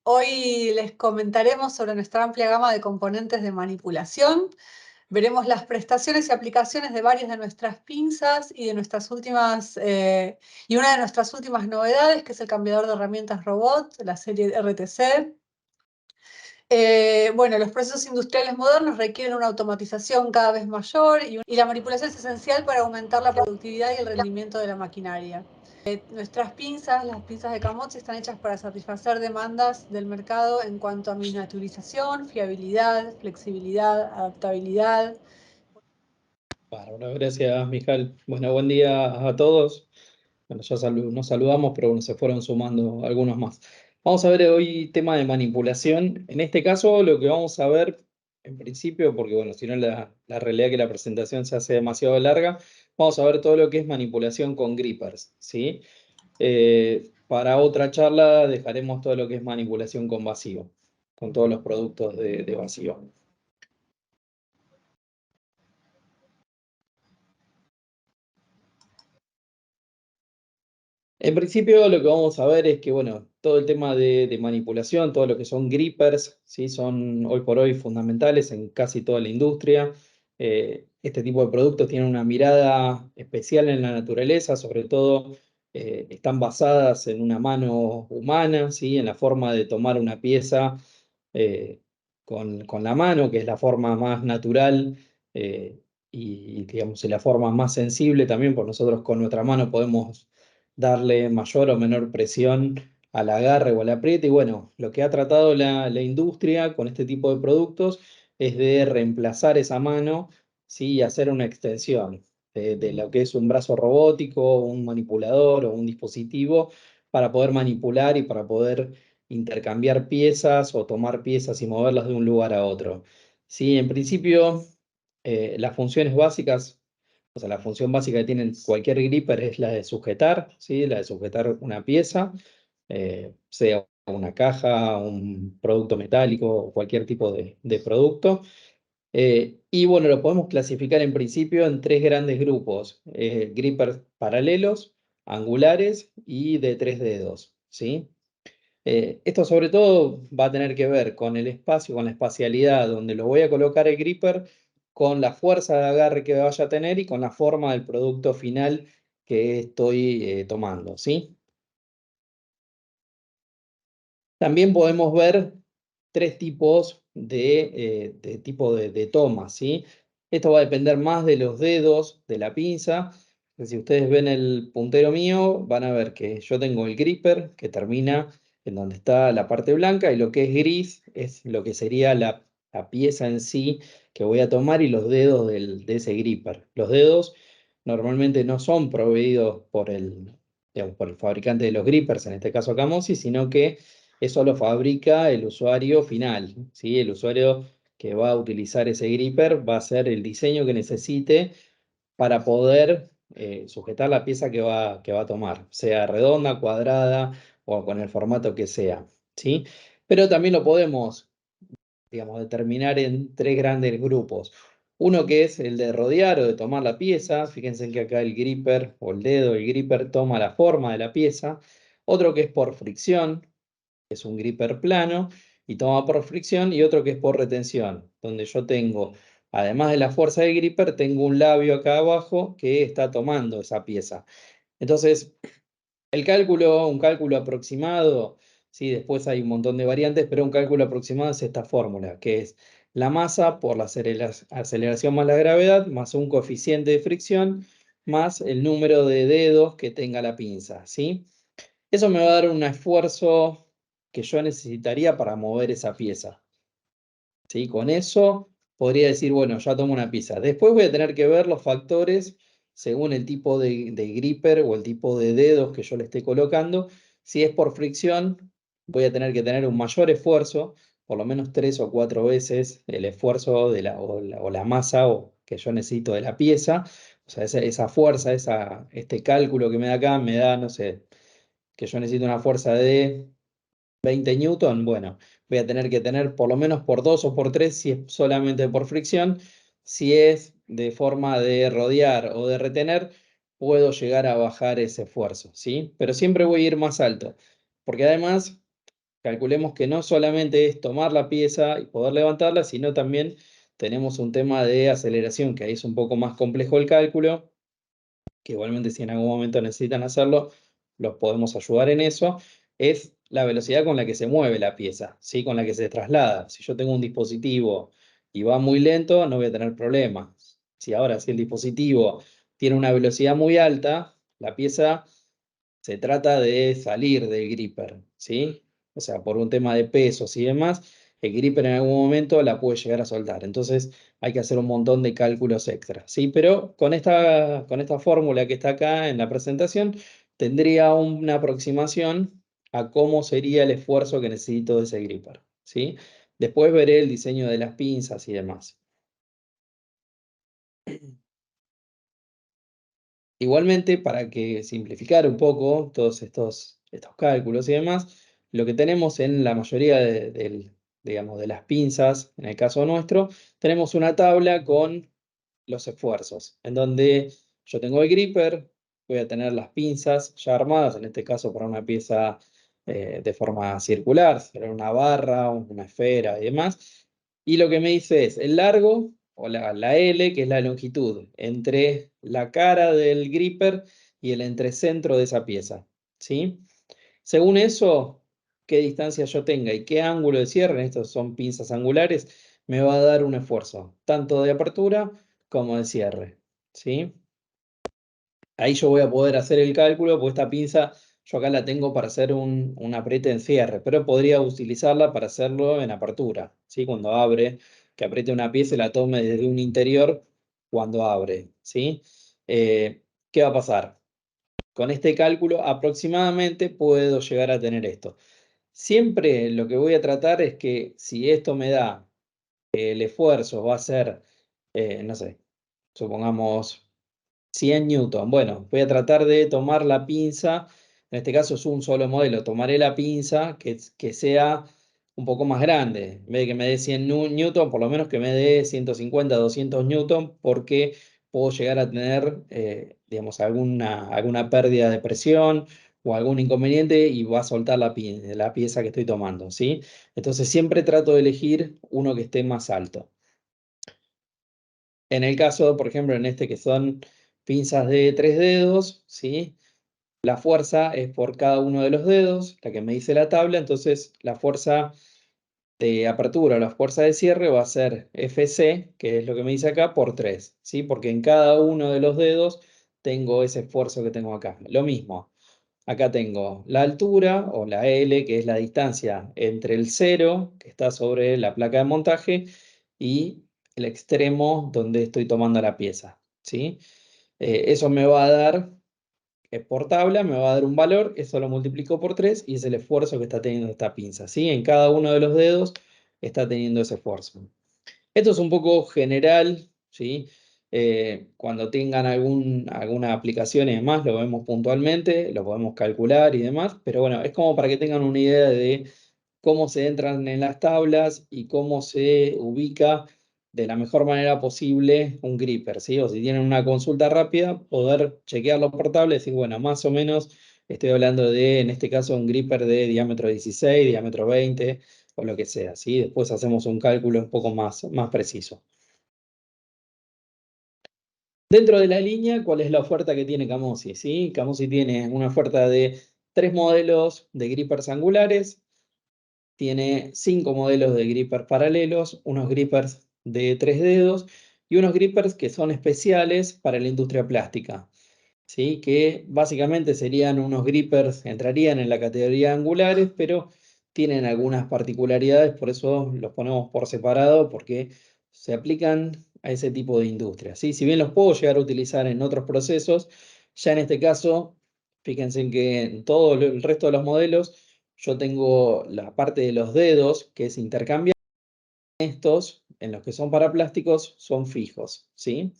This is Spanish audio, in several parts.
Hoy les comentaremos sobre nuestra amplia gama de componentes de manipulación. Veremos las prestaciones y aplicaciones de varias de nuestras pinzas y una de nuestras últimas novedades, que es el cambiador de herramientas robot, la serie RTC. Los procesos industriales modernos requieren una automatización cada vez mayor y la manipulación es esencial para aumentar la productividad y el rendimiento de la maquinaria. Nuestras pinzas, las pinzas de Camozzi, están hechas para satisfacer demandas del mercado en cuanto a miniaturización, fiabilidad, flexibilidad, adaptabilidad. Bueno, gracias, Mijal. Bueno, buen día a todos. Bueno, ya nos saludamos, pero bueno, se fueron sumando algunos más. Vamos a ver hoy tema de manipulación. En este caso, lo que vamos a ver, en principio, porque bueno, si no la realidad es que la presentación se hace demasiado larga, vamos a ver todo lo que es manipulación con grippers, ¿sí? Para otra charla dejaremos todo lo que es manipulación con vacío, con todos los productos de vacío. En principio lo que vamos a ver es que, bueno, todo el tema de manipulación, todo lo que son grippers, ¿sí? Son hoy por hoy fundamentales en casi toda la industria. Este tipo de productos tienen una mirada especial en la naturaleza, sobre todo están basadas en una mano humana, ¿sí? En la forma de tomar una pieza eh, con la mano, que es la forma más natural y, digamos, la forma más sensible también, porque nosotros con nuestra mano podemos darle mayor o menor presión al agarre o al apriete. Y bueno, lo que ha tratado la industria con este tipo de productos es de reemplazar esa mano, ¿sí? Y hacer una extensión de lo que es un brazo robótico, un manipulador o un dispositivo para poder manipular y para poder intercambiar piezas o tomar piezas y moverlas de un lugar a otro. Sí, en principio, las funciones básicas, o sea, la función básica que tiene cualquier gripper es la de sujetar, ¿sí? La de sujetar una pieza, sea una caja, un producto metálico o cualquier tipo de producto. Y bueno, lo podemos clasificar en principio en tres grandes grupos: grippers paralelos, angulares y de tres dedos, ¿sí? Esto sobre todo va a tener que ver con el espacio, con la espacialidad donde lo voy a colocar el gripper, con la fuerza de agarre que vaya a tener y con la forma del producto final que estoy tomando, ¿sí? También podemos ver tres tipos de tomas, ¿sí? Esto va a depender más de los dedos de la pinza. Si ustedes ven el puntero mío, van a ver que yo tengo el gripper que termina en donde está la parte blanca, y lo que es gris es lo que sería la pieza en sí que voy a tomar, y los dedos de ese gripper. Los dedos normalmente no son proveídos digamos, por el fabricante de los grippers, en este caso Camossi, sino que eso lo fabrica el usuario final, ¿sí? El usuario que va a utilizar ese gripper va a hacer el diseño que necesite para poder sujetar la pieza que va a tomar, sea redonda, cuadrada o con el formato que sea, ¿sí? Pero también lo podemos, digamos, determinar en tres grandes grupos. Uno que es el de rodear o de tomar la pieza. Fíjense que acá el gripper o el dedo, el gripper toma la forma de la pieza. Otro que es por fricción, es un gripper plano y toma por fricción, y otro que es por retención, donde yo tengo, además de la fuerza del gripper, tengo un labio acá abajo que está tomando esa pieza. Entonces, un cálculo aproximado, sí, después hay un montón de variantes, pero un cálculo aproximado es esta fórmula, que es la masa por la aceleración más la gravedad, más un coeficiente de fricción, más el número de dedos que tenga la pinza, ¿sí? Eso me va a dar un esfuerzo que yo necesitaría para mover esa pieza, ¿sí? Con eso podría decir, bueno, ya tomo una pieza. Después voy a tener que ver los factores según el tipo de gripper o el tipo de dedos que yo le esté colocando. Si es por fricción, voy a tener que tener un mayor esfuerzo, por lo menos 3 o 4 veces el esfuerzo o la masa que yo necesito de la pieza. O sea, esa fuerza, este cálculo que me da acá, me da, no sé, que yo necesito una fuerza de 20 newton. Bueno, voy a tener que tener por lo menos por 2 o por 3 si es solamente por fricción. Si es de forma de rodear o de retener, puedo llegar a bajar ese esfuerzo, ¿sí? Pero siempre voy a ir más alto, porque además calculemos que no solamente es tomar la pieza y poder levantarla, sino también tenemos un tema de aceleración, que ahí es un poco más complejo el cálculo, que igualmente si en algún momento necesitan hacerlo, los podemos ayudar en eso, es la velocidad con la que se mueve la pieza, ¿sí? Con la que se traslada. Si yo tengo un dispositivo y va muy lento, no voy a tener problemas. Si el dispositivo tiene una velocidad muy alta, la pieza se trata de salir del gripper, ¿sí? O sea, por un tema de pesos y demás, el gripper en algún momento la puede llegar a soltar. Entonces hay que hacer un montón de cálculos extras, ¿sí? Pero con esta fórmula que está acá en la presentación, tendría una aproximación a cómo sería el esfuerzo que necesito de ese gripper, ¿sí? Después veré el diseño de las pinzas y demás. Igualmente, para que simplificar un poco todos estos cálculos y demás, lo que tenemos en la mayoría digamos, de las pinzas, en el caso nuestro, tenemos una tabla con los esfuerzos, en donde yo tengo el gripper, voy a tener las pinzas ya armadas, en este caso para una pieza de forma circular, será una barra, una esfera y demás, y lo que me dice es el largo o la L, que es la longitud entre la cara del gripper y el entrecentro de esa pieza, ¿sí? Según eso, qué distancia yo tenga y qué ángulo de cierre, estos son pinzas angulares, me va a dar un esfuerzo, tanto de apertura como de cierre, ¿sí? Ahí yo voy a poder hacer el cálculo, porque esta pinza yo acá la tengo para hacer un apriete en cierre, pero podría utilizarla para hacerlo en apertura, ¿sí? Cuando abre, que apriete una pieza y la tome desde un interior cuando abre, ¿sí? ¿Qué va a pasar? Con este cálculo aproximadamente puedo llegar a tener esto. Siempre lo que voy a tratar es que si esto me da el esfuerzo va a ser, no sé, supongamos 100 newton. Bueno, voy a tratar de tomar la pinza, en este caso es un solo modelo, tomaré la pinza que sea un poco más grande. En vez de que me dé 100 newton, por lo menos que me dé 150, 200 newton, porque puedo llegar a tener, digamos, alguna pérdida de presión o algún inconveniente y va a soltar la pieza que estoy tomando, ¿sí? Entonces siempre trato de elegir uno que esté más alto. En el caso, por ejemplo, en este que son pinzas de 3 dedos, ¿sí? La fuerza es por cada uno de los dedos, la que me dice la tabla, entonces la fuerza de apertura o la fuerza de cierre va a ser FC, que es lo que me dice acá, por 3, ¿sí? Porque en cada uno de los dedos tengo ese esfuerzo que tengo acá. Lo mismo, acá tengo la altura o la L, que es la distancia entre el cero, que está sobre la placa de montaje, y el extremo donde estoy tomando la pieza, ¿sí? Eso me va a dar, por tabla, me va a dar un valor, eso lo multiplico por 3 y es el esfuerzo que está teniendo esta pinza, ¿sí? En cada uno de los dedos está teniendo ese esfuerzo. Esto es un poco general, ¿sí? Cuando tengan alguna aplicación y demás, lo vemos puntualmente, lo podemos calcular y demás, pero bueno, es como para que tengan una idea de cómo se entran en las tablas y cómo se ubica de la mejor manera posible un gripper, ¿sí? O si tienen una consulta rápida, poder chequearlo por tabla y decir, bueno, más o menos estoy hablando de, en este caso, un gripper de diámetro 16, diámetro 20 o lo que sea, ¿sí? Después hacemos un cálculo un poco más preciso. Dentro de la línea, ¿cuál es la oferta que tiene Camosi? ¿Sí? Camosi tiene una oferta de 3 modelos de grippers angulares, tiene 5 modelos de grippers paralelos, unos grippers de 3 dedos y unos grippers que son especiales para la industria plástica, ¿sí? Que básicamente serían unos grippers, entrarían en la categoría angulares, pero tienen algunas particularidades, por eso los ponemos por separado, porque se aplican a ese tipo de industria, ¿sí? Si bien los puedo llegar a utilizar en otros procesos, ya en este caso, fíjense en que en todo el resto de los modelos yo tengo la parte de los dedos que es intercambiable. Estos, en los que son para plásticos, son fijos, ¿sí?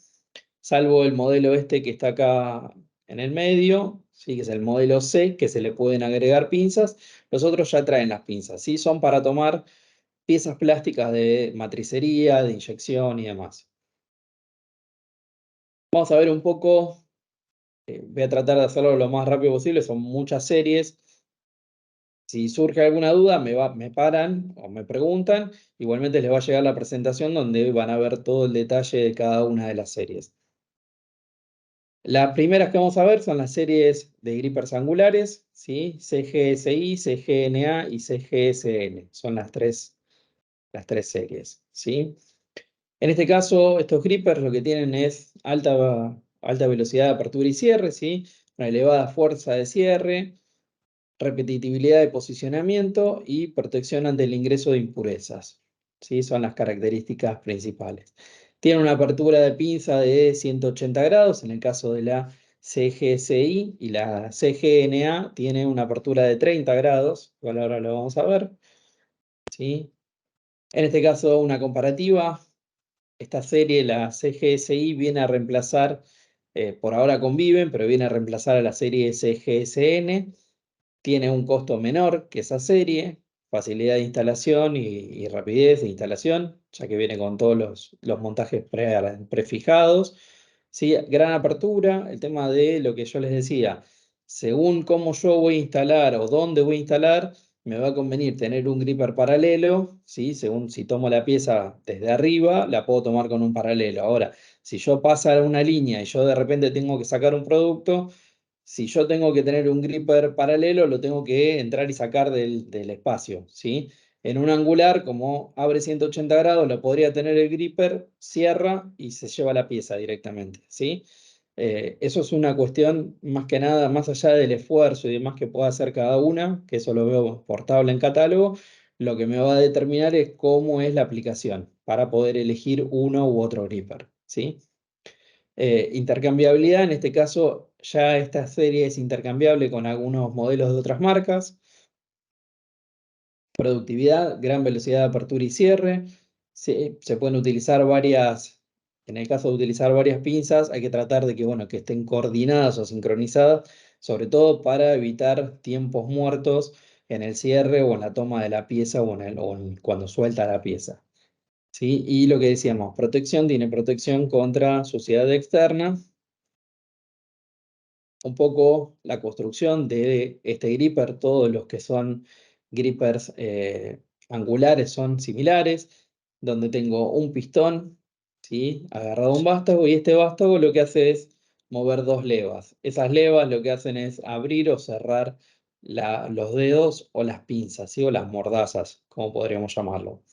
Salvo el modelo este que está acá en el medio, ¿sí? Que es el modelo C, que se le pueden agregar pinzas. Los otros ya traen las pinzas, ¿sí? Son para tomar piezas plásticas de matricería, de inyección y demás. Vamos a ver un poco, voy a tratar de hacerlo lo más rápido posible, son muchas series. Si surge alguna duda, me paran o me preguntan. Igualmente les va a llegar la presentación donde van a ver todo el detalle de cada una de las series. Las primeras que vamos a ver son las series de grippers angulares, ¿sí? CGSI, CGNA y CGSN. Son las tres series, ¿sí? En este caso, estos grippers lo que tienen es alta velocidad de apertura y cierre, ¿sí? Una elevada fuerza de cierre, repetitividad de posicionamiento y protección ante el ingreso de impurezas, ¿sí? Son las características principales. Tiene una apertura de pinza de 180 grados, en el caso de la CGSI, y la CGNA tiene una apertura de 30 grados, igual ahora lo vamos a ver, ¿sí? En este caso, una comparativa. Esta serie, la CGSI, viene a reemplazar, por ahora conviven, pero viene a reemplazar a la serie CGSN. Tiene un costo menor que esa serie, facilidad de instalación y rapidez de instalación, ya que viene con todos los montajes prefijados. Sí, gran apertura, el tema de lo que yo les decía, según cómo yo voy a instalar o dónde voy a instalar, me va a convenir tener un gripper paralelo, ¿sí? Según si tomo la pieza desde arriba, la puedo tomar con un paralelo. Ahora, si yo paso una línea y yo de repente tengo que sacar un producto, si yo tengo que tener un gripper paralelo, lo tengo que entrar y sacar del espacio, ¿sí? En un angular, como abre 180 grados, lo podría tener el gripper, cierra y se lleva la pieza directamente, ¿sí? Eso es una cuestión más que nada, más allá del esfuerzo y demás que pueda hacer cada una, que eso lo veo portable en catálogo, lo que me va a determinar es cómo es la aplicación para poder elegir uno u otro gripper, ¿sí? Intercambiabilidad, en este caso ya esta serie es intercambiable con algunos modelos de otras marcas. Productividad, gran velocidad de apertura y cierre. Se pueden utilizar en el caso de utilizar varias pinzas, hay que tratar de que, bueno, que estén coordinadas o sincronizadas, sobre todo para evitar tiempos muertos en el cierre o en la toma de la pieza cuando suelta la pieza. ¿Sí? Y lo que decíamos, protección, tiene protección contra suciedad externa. Un poco la construcción de este gripper, todos los que son grippers angulares son similares, donde tengo un pistón, ¿sí? Agarrado a un vástago, y este vástago lo que hace es mover dos levas. Esas levas lo que hacen es abrir o cerrar los dedos o las pinzas, ¿sí? O las mordazas, como podríamos llamarlo.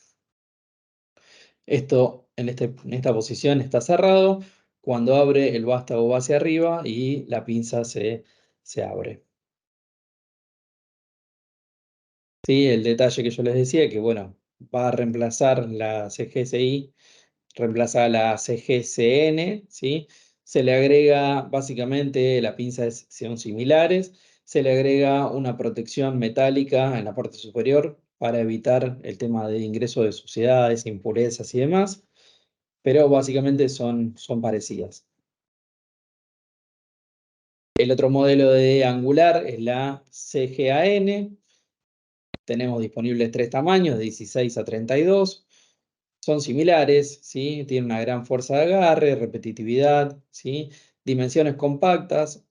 Esto en esta posición está cerrado. Cuando abre, el vástago va hacia arriba y la pinza se abre. Sí, el detalle que yo les decía, que bueno, va a reemplazar la CGSI, reemplaza a la CGCN, ¿sí? Se le agrega, básicamente, las pinzas son similares, se le agrega una protección metálica en la parte superior para evitar el tema de ingreso de suciedades, impurezas y demás, pero básicamente son parecidas. El otro modelo de angular es la CGAN. Tenemos disponibles tres tamaños, de 16 a 32. Son similares, ¿sí? Tienen una gran fuerza de agarre, repetitividad, ¿sí? Dimensiones compactas,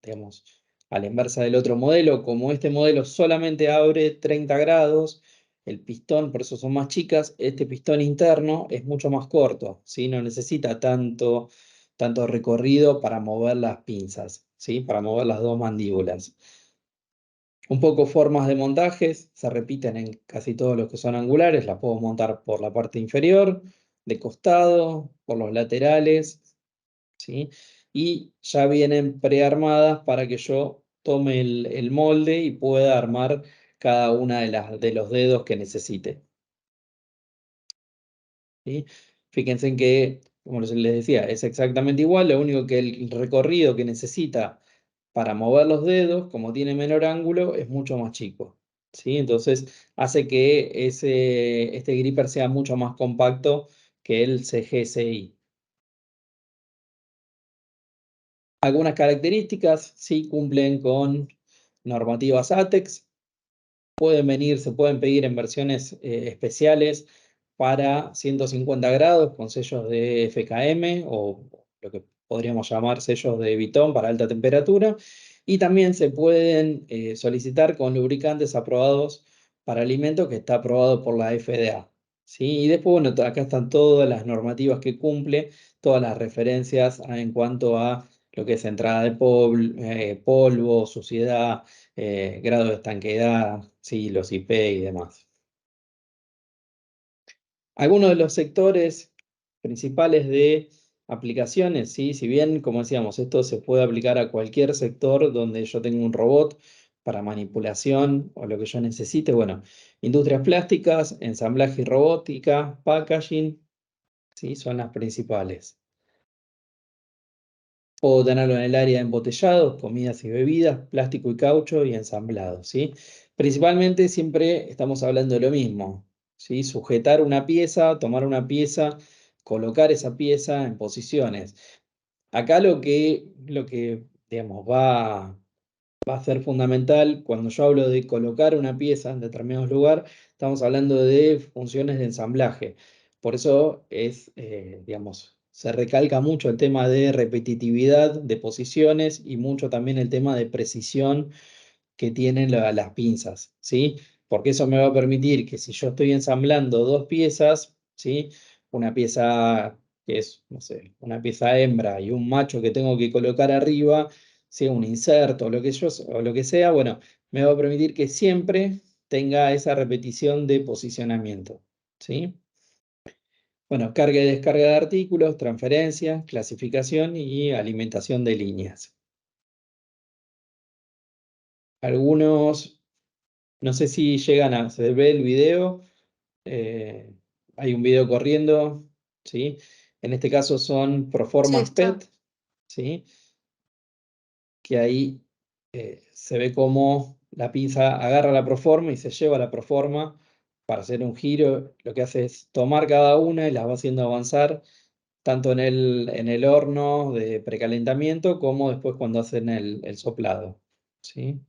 digamos, a la inversa del otro modelo. Como este modelo solamente abre 30 grados, el pistón, por eso son más chicas, este pistón interno es mucho más corto, ¿sí? No necesita tanto recorrido para mover las pinzas, ¿sí? Para mover las dos mandíbulas. Un poco formas de montajes, se repiten en casi todos los que son angulares, las puedo montar por la parte inferior, de costado, por los laterales, ¿sí? Y ya vienen prearmadas para que yo tome el molde y pueda armar cada una de los dedos que necesite, ¿sí? Fíjense en que, como les decía, es exactamente igual, lo único que el recorrido que necesita para mover los dedos, como tiene menor ángulo, es mucho más chico, ¿sí? Entonces hace que este gripper sea mucho más compacto que el CGSI. Algunas características sí cumplen con normativas ATEX. Se pueden pedir en versiones especiales para 150 grados con sellos de FKM o lo que podríamos llamar sellos de Viton para alta temperatura. Y también se pueden solicitar con lubricantes aprobados para alimentos que está aprobado por la FDA. ¿Sí? Y después, bueno, acá están todas las normativas que cumple, todas las referencias en cuanto a lo que es entrada de polvo, suciedad, grado de estanqueidad, ¿sí? Los IP y demás. Algunos de los sectores principales de aplicaciones, ¿sí? Si bien, como decíamos, esto se puede aplicar a cualquier sector donde yo tenga un robot para manipulación o lo que yo necesite, bueno, industrias plásticas, ensamblaje y robótica, packaging, ¿sí? Son las principales. Puedo tenerlo en el área de embotellados, comidas y bebidas, plástico y caucho y ensamblado, ¿sí? Principalmente siempre estamos hablando de lo mismo, ¿sí? Sujetar una pieza, tomar una pieza, colocar esa pieza en posiciones. Acá lo que digamos, va a ser fundamental cuando yo hablo de colocar una pieza en determinado lugar, estamos hablando de funciones de ensamblaje. Por eso digamos, se recalca mucho el tema de repetitividad de posiciones y mucho también el tema de precisión que tienen las pinzas, ¿sí? Porque eso me va a permitir que si yo estoy ensamblando dos piezas, ¿sí? Una pieza que es, no sé, una pieza hembra y un macho que tengo que colocar arriba, sea un inserto o lo que sea, bueno, me va a permitir que siempre tenga esa repetición de posicionamiento, ¿sí? Bueno, carga y descarga de artículos, transferencia, clasificación y alimentación de líneas. Algunos, no sé si llegan a, se ve el video, eh, hay un video corriendo, ¿sí? En este caso son Sí, Proformas está. PET, ¿sí? Que ahí se ve cómo la pinza agarra la proforma y se lleva la proforma para hacer un giro. Lo que hace es tomar cada una y las va haciendo avanzar tanto en el horno de precalentamiento como después cuando hacen el soplado, ¿sí?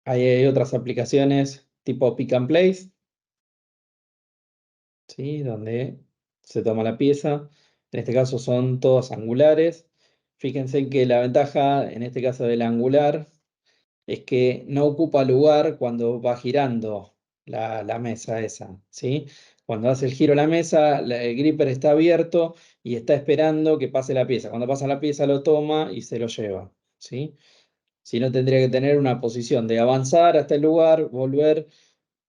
Ahí hay otras aplicaciones tipo Pick and Place, ¿sí? Donde se toma la pieza. En este caso son todas angulares. Fíjense que la ventaja, en este caso del angular, es que no ocupa lugar cuando va girando la mesa esa, ¿sí? Cuando hace el giro la mesa, el gripper está abierto y está esperando que pase la pieza. Cuando pasa la pieza lo toma y se lo lleva, ¿sí? Si no, tendría que tener una posición de avanzar hasta el lugar, volver,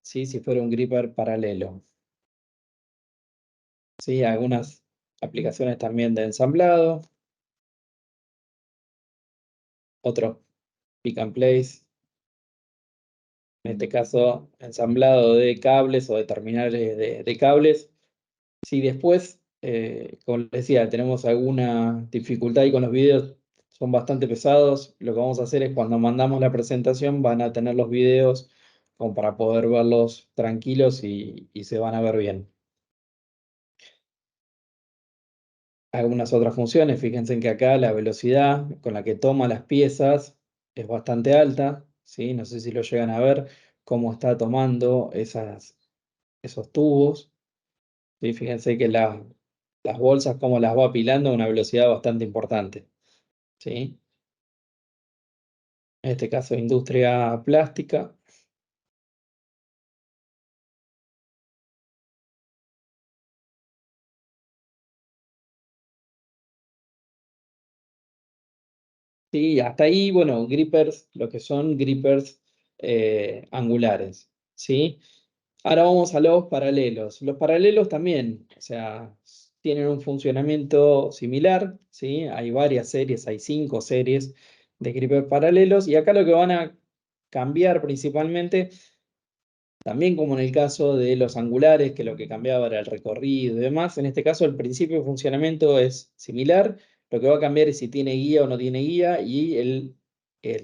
¿sí? Si fuera un gripper paralelo. ¿Sí? Algunas aplicaciones también de ensamblado, otro pick and place, en este caso ensamblado de cables o de terminales de cables. Si después, como les decía, tenemos alguna dificultad ahí con los videos, son bastante pesados, lo que vamos a hacer es cuando mandamos la presentación van a tener los videos como para poder verlos tranquilos y se van a ver bien. Algunas otras funciones, fíjense en que acá la velocidad con la que toma las piezas es bastante alta, ¿sí? No sé si lo llegan a ver, cómo está tomando esos tubos, ¿sí? Fíjense que las bolsas, cómo las va apilando a una velocidad bastante importante, ¿sí? En este caso, industria plástica. Sí, hasta ahí, bueno, grippers, lo que son grippers angulares, ¿sí? Ahora vamos a los paralelos. Los paralelos también, o sea, tienen un funcionamiento similar, ¿sí? Hay varias series, hay 5 series de grippers paralelos y acá lo que van a cambiar principalmente, también como en el caso de los angulares, que lo que cambiaba era el recorrido y demás, en este caso el principio de funcionamiento es similar, lo que va a cambiar es si tiene guía o no tiene guía y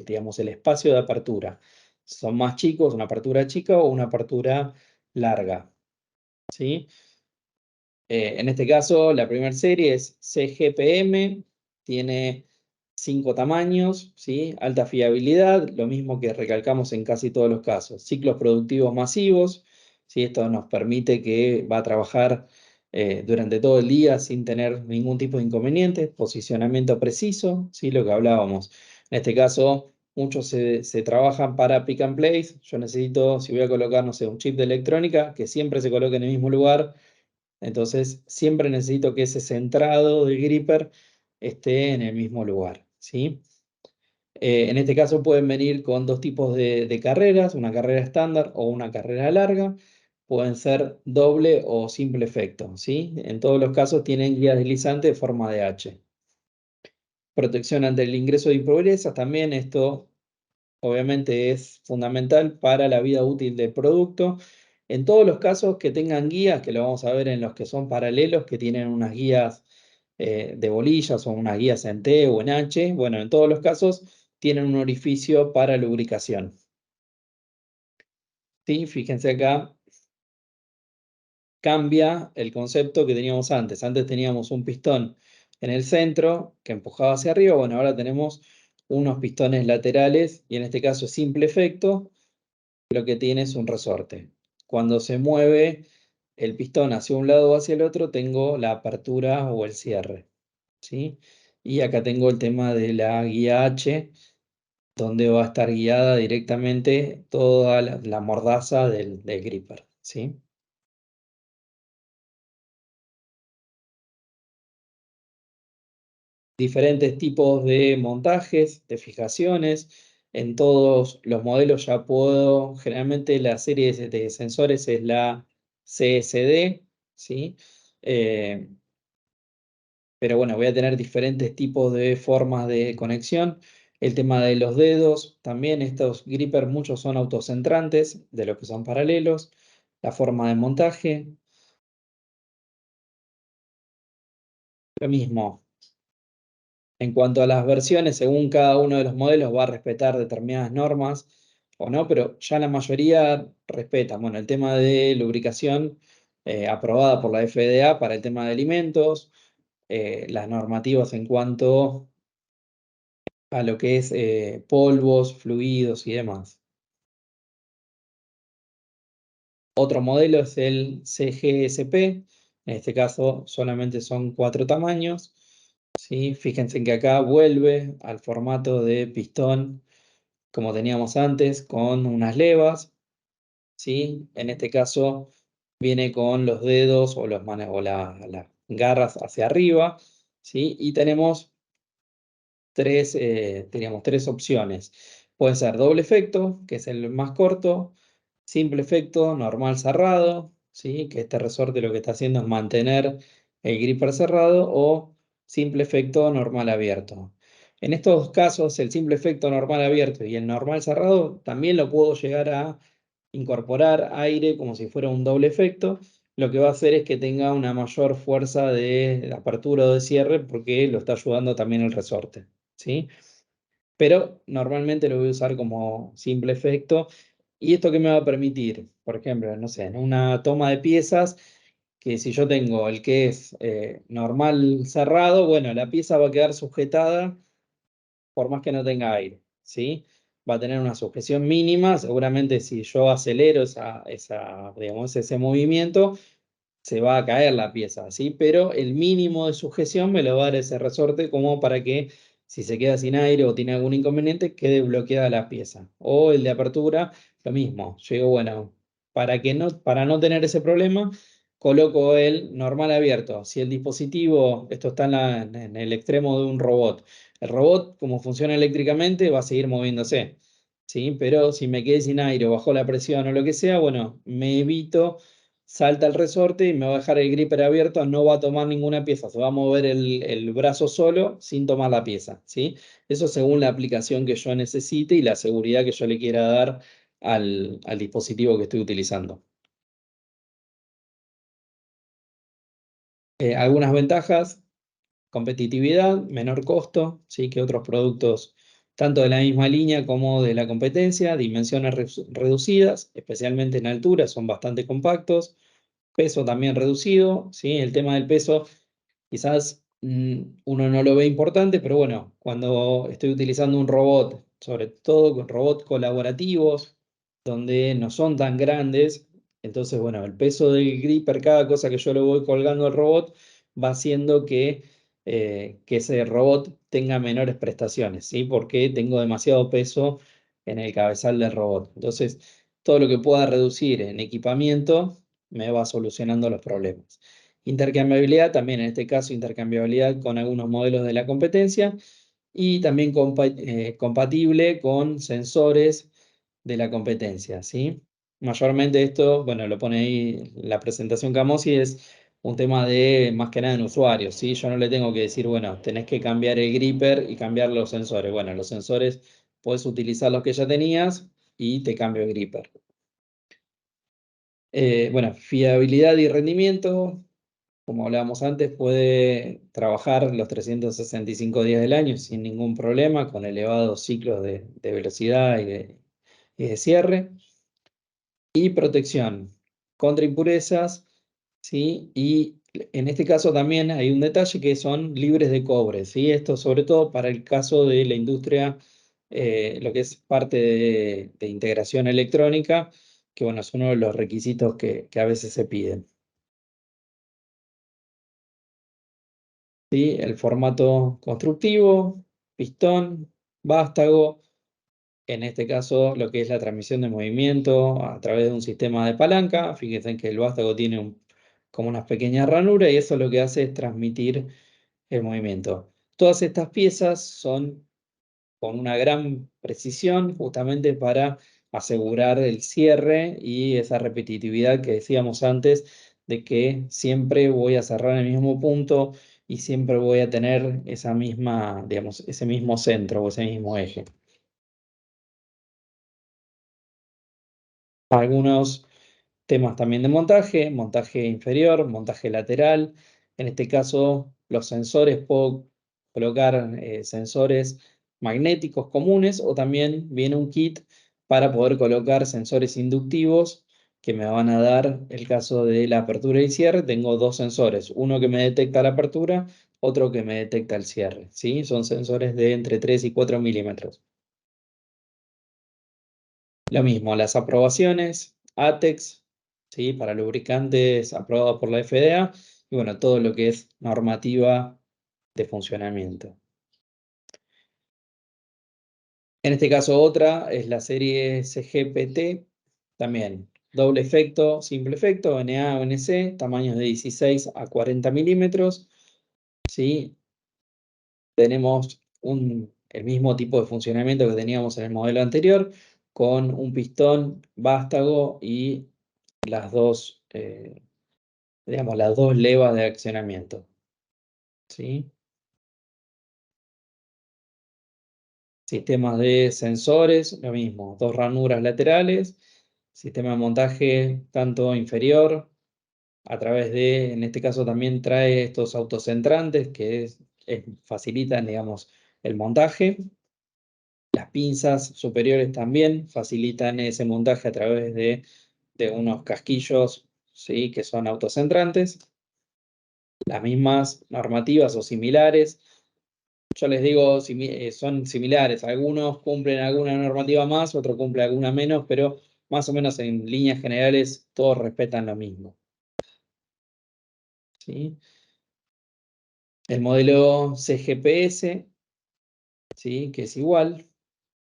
digamos, el espacio de apertura. Son más chicos, una apertura chica o una apertura larga, ¿sí? En este caso, la primera serie es CGPM, tiene 5 tamaños, ¿sí? Alta fiabilidad, lo mismo que recalcamos en casi todos los casos. Ciclos productivos masivos, ¿sí? Esto nos permite que va a trabajar durante todo el día sin tener ningún tipo de inconveniente, posicionamiento preciso, ¿sí? Lo que hablábamos. En este caso, muchos se trabajan para pick and place. Yo necesito, si voy a colocar, no sé, un chip de electrónica, que siempre se coloque en el mismo lugar. Entonces, siempre necesito que ese centrado del gripper esté en el mismo lugar, ¿sí? En este caso pueden venir con dos tipos de carreras, una carrera estándar o una carrera larga. Pueden ser doble o simple efecto, ¿sí? En todos los casos tienen guía deslizante de forma de H. Protección ante el ingreso de impurezas, también esto obviamente es fundamental para la vida útil del producto. En todos los casos que tengan guías, que lo vamos a ver en los que son paralelos, que tienen unas guías de bolillas o unas guías en T o en H, bueno, en todos los casos tienen un orificio para lubricación. ¿Sí? Fíjense acá, cambia el concepto que teníamos antes. Antes teníamos un pistón en el centro que empujaba hacia arriba, bueno, ahora tenemos unos pistones laterales y en este caso es simple efecto, lo que tiene es un resorte. Cuando se mueve el pistón hacia un lado o hacia el otro, tengo la apertura o el cierre, ¿sí? Y acá tengo el tema de la guía H, donde va a estar guiada directamente toda la mordaza del gripper, ¿sí? Diferentes tipos de montajes, de fijaciones. En todos los modelos ya puedo, generalmente la serie de sensores es la CSD, ¿sí? Eh, pero bueno, voy a tener diferentes tipos de formas de conexión. El tema de los dedos, también estos grippers muchos son autocentrantes, de los que son paralelos. La forma de montaje, lo mismo. En cuanto a las versiones, según cada uno de los modelos va a respetar determinadas normas o no, pero ya la mayoría respetan. Bueno, el tema de lubricación aprobada por la FDA para el tema de alimentos, las normativas en cuanto a lo que es polvos, fluidos y demás. Otro modelo es el CGSP, en este caso solamente son 4 tamaños. ¿Sí? Fíjense que acá vuelve al formato de pistón como teníamos antes, con unas levas, ¿sí? En este caso viene con los dedos o, o las garras hacia arriba, ¿sí? Y tenemos teníamos tres opciones. Puede ser doble efecto, que es el más corto, simple efecto, normal cerrado, ¿sí? Que este resorte lo que está haciendo es mantener el gripper cerrado, o simple efecto normal abierto. En estos casos, el simple efecto normal abierto y el normal cerrado también lo puedo llegar a incorporar aire como si fuera un doble efecto. Lo que va a hacer es que tenga una mayor fuerza de apertura o de cierre, porque lo está ayudando también el resorte, ¿sí? Pero normalmente lo voy a usar como simple efecto. ¿Y esto qué me va a permitir? Por ejemplo, no sé, en una toma de piezas, que si yo tengo el que es normal cerrado, bueno, la pieza va a quedar sujetada por más que no tenga aire, ¿sí? Va a tener una sujeción mínima. Seguramente si yo acelero digamos, ese movimiento, se va a caer la pieza, ¿sí? Pero el mínimo de sujeción me lo va a dar ese resorte, como para que si se queda sin aire o tiene algún inconveniente, quede bloqueada la pieza. O el de apertura, lo mismo. Yo digo, bueno, para no tener ese problema, coloco el normal abierto. Si el dispositivo, esto está en el extremo de un robot, el robot, como funciona eléctricamente, va a seguir moviéndose, ¿sí? Pero si me quedé sin aire o bajó la presión o lo que sea, bueno, me evito, salta el resorte y me va a dejar el gripper abierto, no va a tomar ninguna pieza, se va a mover el brazo solo sin tomar la pieza, ¿sí? Eso según la aplicación que yo necesite y la seguridad que yo le quiera dar al dispositivo que estoy utilizando. Algunas ventajas: competitividad, menor costo, ¿sí? Que otros productos, tanto de la misma línea como de la competencia, dimensiones reducidas, especialmente en altura, son bastante compactos. Peso también reducido, ¿sí? El tema del peso quizás uno no lo ve importante, pero bueno, cuando estoy utilizando un robot, sobre todo con robots colaborativos, donde no son tan grandes, Entonces, bueno, el peso del gripper, cada cosa que yo le voy colgando al robot, va haciendo que ese robot tenga menores prestaciones, ¿sí? Porque tengo demasiado peso en el cabezal del robot. Entonces, todo lo que pueda reducir en equipamiento me va solucionando los problemas. Intercambiabilidad, también en este caso, intercambiabilidad con algunos modelos de la competencia y también compatible con sensores de la competencia, ¿sí? Mayormente esto, bueno, lo pone ahí la presentación Camosi, es un tema de más que nada en usuarios, ¿sí? Yo no le tengo que decir, bueno, tenés que cambiar el gripper y cambiar los sensores. Bueno, los sensores puedes utilizar los que ya tenías y te cambio el gripper. Bueno, fiabilidad y rendimiento, como hablábamos antes, puede trabajar los 365 días del año sin ningún problema, con elevados ciclos de velocidad y de cierre. Y protección contra impurezas, ¿sí? Y en este caso también hay un detalle que son libres de cobre, ¿sí? Esto sobre todo para el caso de la industria, lo que es parte de integración electrónica, que bueno, es uno de los requisitos que a veces se piden. ¿Sí? El formato constructivo, pistón, vástago, en este caso lo que es la transmisión de movimiento a través de un sistema de palanca. Fíjense que el vástago tiene como unas pequeñas ranuras y eso lo que hace es transmitir el movimiento. Todas estas piezas son con una gran precisión justamente para asegurar el cierre y esa repetitividad que decíamos antes de que siempre voy a cerrar en el mismo punto y siempre voy a tener esa misma, digamos, ese mismo centro o ese mismo eje. Algunos temas también de montaje, montaje inferior, montaje lateral. En este caso, los sensores, puedo colocar sensores magnéticos comunes o también viene un kit para poder colocar sensores inductivos que me van a dar el caso de la apertura y cierre. Tengo dos sensores, uno que me detecta la apertura, otro que me detecta el cierre, ¿sí? Son sensores de entre 3 y 4 milímetros. Lo mismo, las aprobaciones, ATEX, ¿sí? Para lubricantes aprobado por la FDA y bueno, todo lo que es normativa de funcionamiento. En este caso otra es la serie CGPT, también doble efecto, simple efecto, NA o NC, tamaños de 16 a 40 milímetros, ¿sí? Tenemos el mismo tipo de funcionamiento que teníamos en el modelo anterior, con un pistón vástago y las dos, digamos, las dos levas de accionamiento, ¿sí? Sistemas de sensores, lo mismo, dos ranuras laterales, sistema de montaje tanto inferior, a través de, en este caso también trae estos autocentrantes que facilitan, digamos, el montaje. Las pinzas superiores también facilitan ese montaje a través de unos casquillos, ¿sí? Que son autocentrantes. Las mismas normativas o similares. Yo les digo, son similares. Algunos cumplen alguna normativa más, otros cumplen alguna menos, pero más o menos en líneas generales todos respetan lo mismo, ¿sí? El modelo CGPS, ¿sí? Que es igual.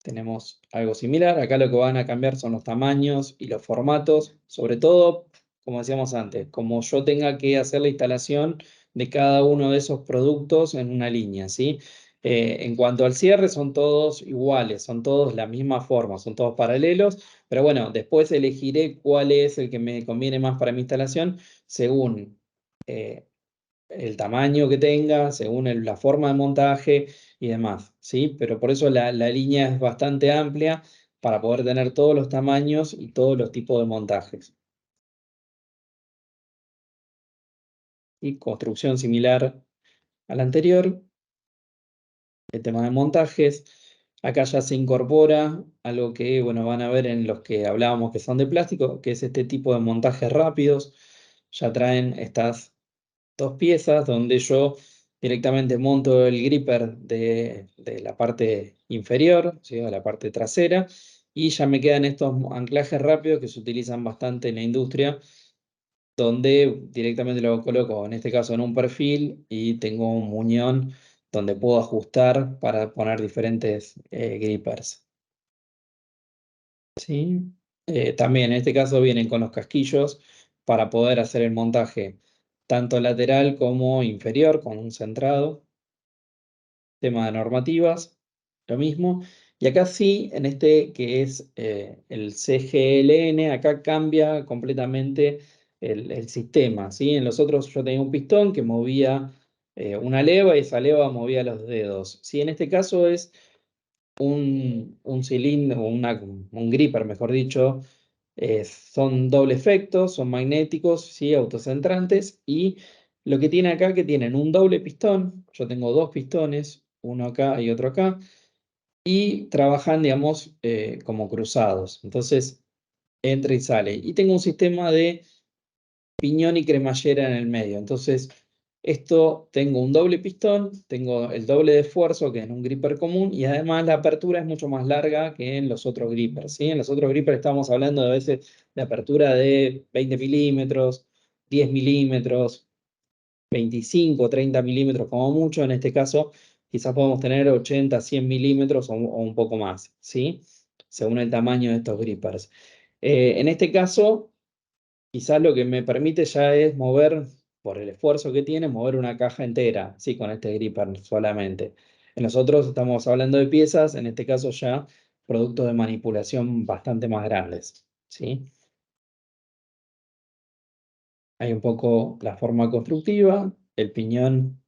Tenemos algo similar. Acá lo que van a cambiar son los tamaños y los formatos. Sobre todo, como decíamos antes, como yo tenga que hacer la instalación de cada uno de esos productos en una línea, ¿sí? En cuanto al cierre, son todos iguales, son todos la misma forma, son todos paralelos. Pero bueno, después elegiré cuál es el que me conviene más para mi instalación según eh, el tamaño que tenga, según la forma de montaje y demás, ¿sí? Pero por eso la línea es bastante amplia para poder tener todos los tamaños y todos los tipos de montajes. Y construcción similar a la anterior, el tema de montajes. Acá ya se incorpora algo que, bueno, van a ver en los que hablábamos que son de plástico, que es este tipo de montajes rápidos. Ya traen estas dos piezas donde yo directamente monto el gripper de la parte inferior, ¿sí? De la parte trasera, Y ya me quedan estos anclajes rápidos que se utilizan bastante en la industria, donde directamente lo coloco, en este caso en un perfil, y tengo un muñón donde puedo ajustar para poner diferentes grippers. ¿Sí? También en este caso vienen con los casquillos para poder hacer el montaje tanto lateral como inferior con un centrado. Tema de normativas, lo mismo. Y acá sí, en este que es el CGLN, acá cambia completamente el sistema, ¿sí? En los otros yo tenía un pistón que movía una leva y esa leva movía los dedos. ¿Sí? En este caso es un cilindro, un gripper, mejor dicho, son doble efecto, son magnéticos, ¿sí? Autocentrantes, y lo que tiene acá que tienen un doble pistón, yo tengo dos pistones, uno acá y otro acá, y trabajan, digamos, como cruzados, entonces entra y sale. Y tengo un sistema de piñón y cremallera en el medio. Entonces, esto tengo un doble pistón, tengo el doble de esfuerzo que en un gripper común, y además la apertura es mucho más larga que en los otros grippers, ¿sí? En los otros grippers estamos hablando de a veces de apertura de 20 milímetros, 10 milímetros, 25, 30 milímetros como mucho. En este caso, quizás podemos tener 80, 100 milímetros o un poco más, ¿sí? Según el tamaño de estos grippers. En este caso, quizás lo que me permite ya es mover, por el esfuerzo que tiene, mover una caja entera, sí, con este gripper solamente. En los otros estamos hablando de piezas, en este caso ya productos de manipulación bastante más grandes, ¿sí? Hay un poco la forma constructiva, el piñón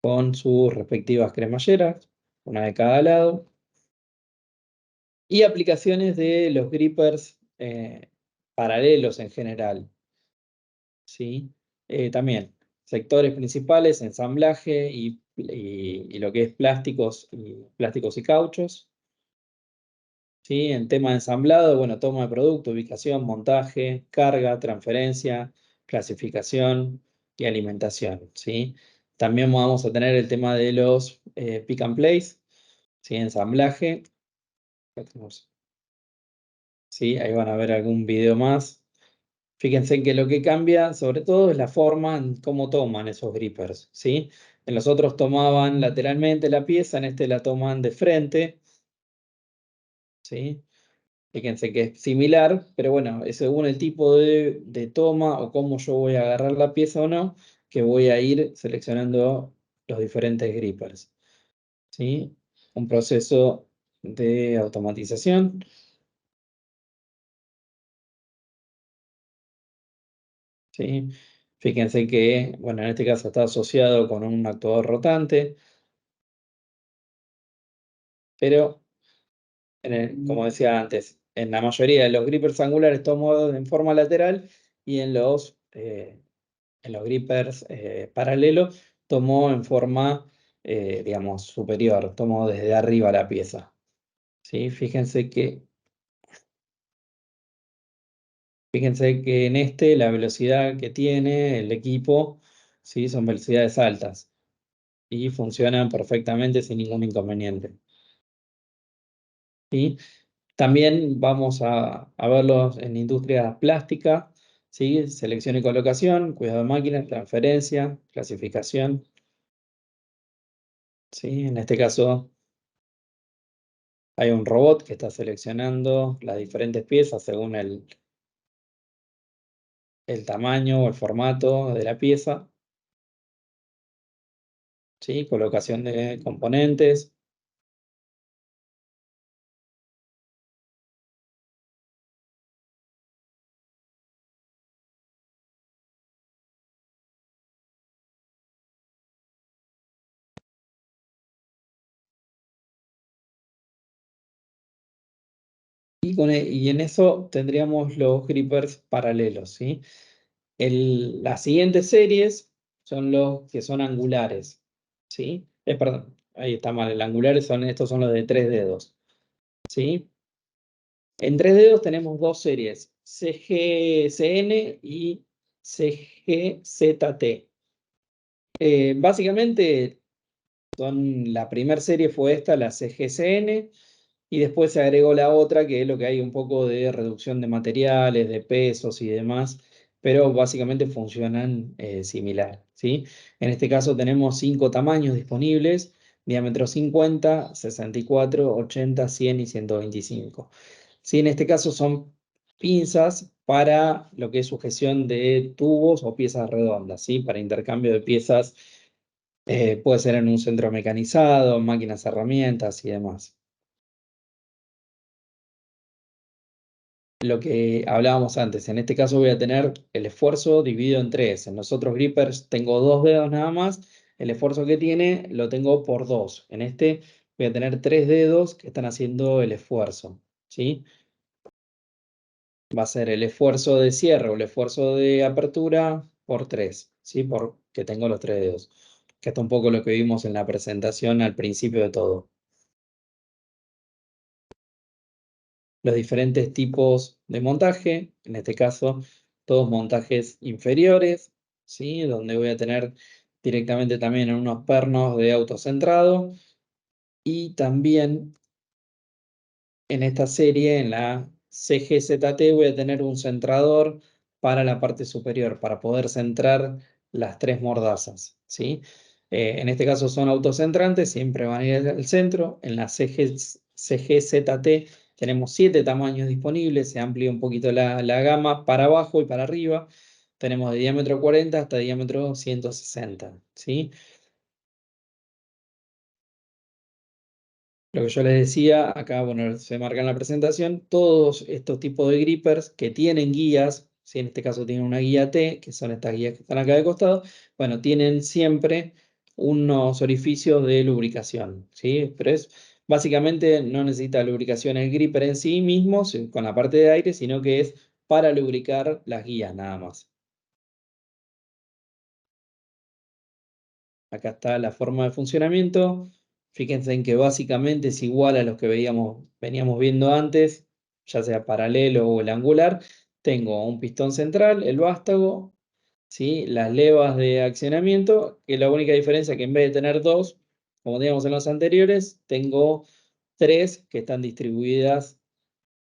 con sus respectivas cremalleras, una de cada lado, y aplicaciones de los grippers paralelos en general. ¿Sí? También sectores principales, ensamblaje y lo que es plásticos y cauchos. ¿Sí? En tema de ensamblado, bueno, toma de producto, ubicación, montaje, carga, transferencia, clasificación y alimentación. ¿Sí? También vamos a tener el tema de los pick and place, ¿sí? Ensamblaje. ¿Sí? Ahí van a ver algún video más. Fíjense que lo que cambia sobre todo es la forma en cómo toman esos grippers, ¿sí? En los otros tomaban lateralmente la pieza, en este la toman de frente, ¿sí? Fíjense que es similar, pero bueno, es según el tipo de toma o cómo yo voy a agarrar la pieza o no, que voy a ir seleccionando los diferentes grippers, ¿sí? Un proceso de automatización. ¿Sí? Fíjense que, bueno, en este caso está asociado con un actuador rotante, pero como decía antes, en la mayoría de los grippers angulares tomo en forma lateral, y en los grippers paralelos tomo en forma, digamos, superior, tomo desde arriba la pieza. ¿Sí? Fíjense que en este la velocidad que tiene el equipo, ¿sí? Son velocidades altas y funcionan perfectamente sin ningún inconveniente. ¿Sí? También vamos a verlos en industria plástica, ¿sí? Selección y colocación, cuidado de máquinas, transferencia, clasificación, ¿sí? En este caso hay un robot que está seleccionando las diferentes piezas según el tamaño o el formato de la pieza, ¿sí? Colocación de componentes. Y en eso tendríamos los grippers paralelos, ¿sí? Las siguientes series son los que son angulares, ¿sí? Perdón, ahí está mal, el angulares estos son los de 3 dedos, ¿sí? En 3 dedos tenemos dos series, CGCN y CGZT. Básicamente la primera serie fue esta, la CGCN, Y después se agregó la otra, que es lo que hay un poco de reducción de materiales, de pesos y demás, pero básicamente funcionan similar, ¿sí? En este caso tenemos 5 tamaños disponibles: diámetro 50, 64, 80, 100 y 125. Sí, en este caso son pinzas para lo que es sujeción de tubos o piezas redondas, ¿sí? Para intercambio de piezas, puede ser en un centro mecanizado, máquinas, herramientas y demás. Lo que hablábamos antes, en este caso voy a tener el esfuerzo dividido en 3. En los otros grippers tengo 2 dedos nada más, el esfuerzo que tiene lo tengo por 2. En este voy a tener 3 dedos que están haciendo el esfuerzo, ¿sí? Va a ser el esfuerzo de cierre o el esfuerzo de apertura por 3, ¿sí? Porque tengo los 3 dedos, que está un poco lo que vimos en la presentación al principio de todo. Los diferentes tipos de montaje, en este caso todos montajes inferiores, ¿sí? Donde voy a tener directamente también en unos pernos de autocentrado, y también en esta serie, en la CGZT, voy a tener un centrador para la parte superior, para poder centrar las 3 mordazas, ¿sí? En este caso son autocentrantes, siempre van a ir al centro. En la CGZT tenemos 7 tamaños disponibles, se amplía un poquito la gama para abajo y para arriba. Tenemos de diámetro 40 hasta diámetro 160, ¿sí? Lo que yo les decía, acá, bueno, se marca en la presentación, todos estos tipos de grippers que tienen guías, si en este caso tienen una guía T, que son estas guías que están acá de costado, bueno, tienen siempre unos orificios de lubricación, ¿sí? Pero es, básicamente no necesita lubricación el gripper en sí mismo, con la parte de aire, sino que es para lubricar las guías nada más. Acá está la forma de funcionamiento. Fíjense en que básicamente es igual a los que veníamos viendo antes, ya sea paralelo o el angular. Tengo un pistón central, el vástago, ¿sí? Las levas de accionamiento, que la única diferencia es que en vez de tener 2, como teníamos en los anteriores, tengo 3 que están distribuidas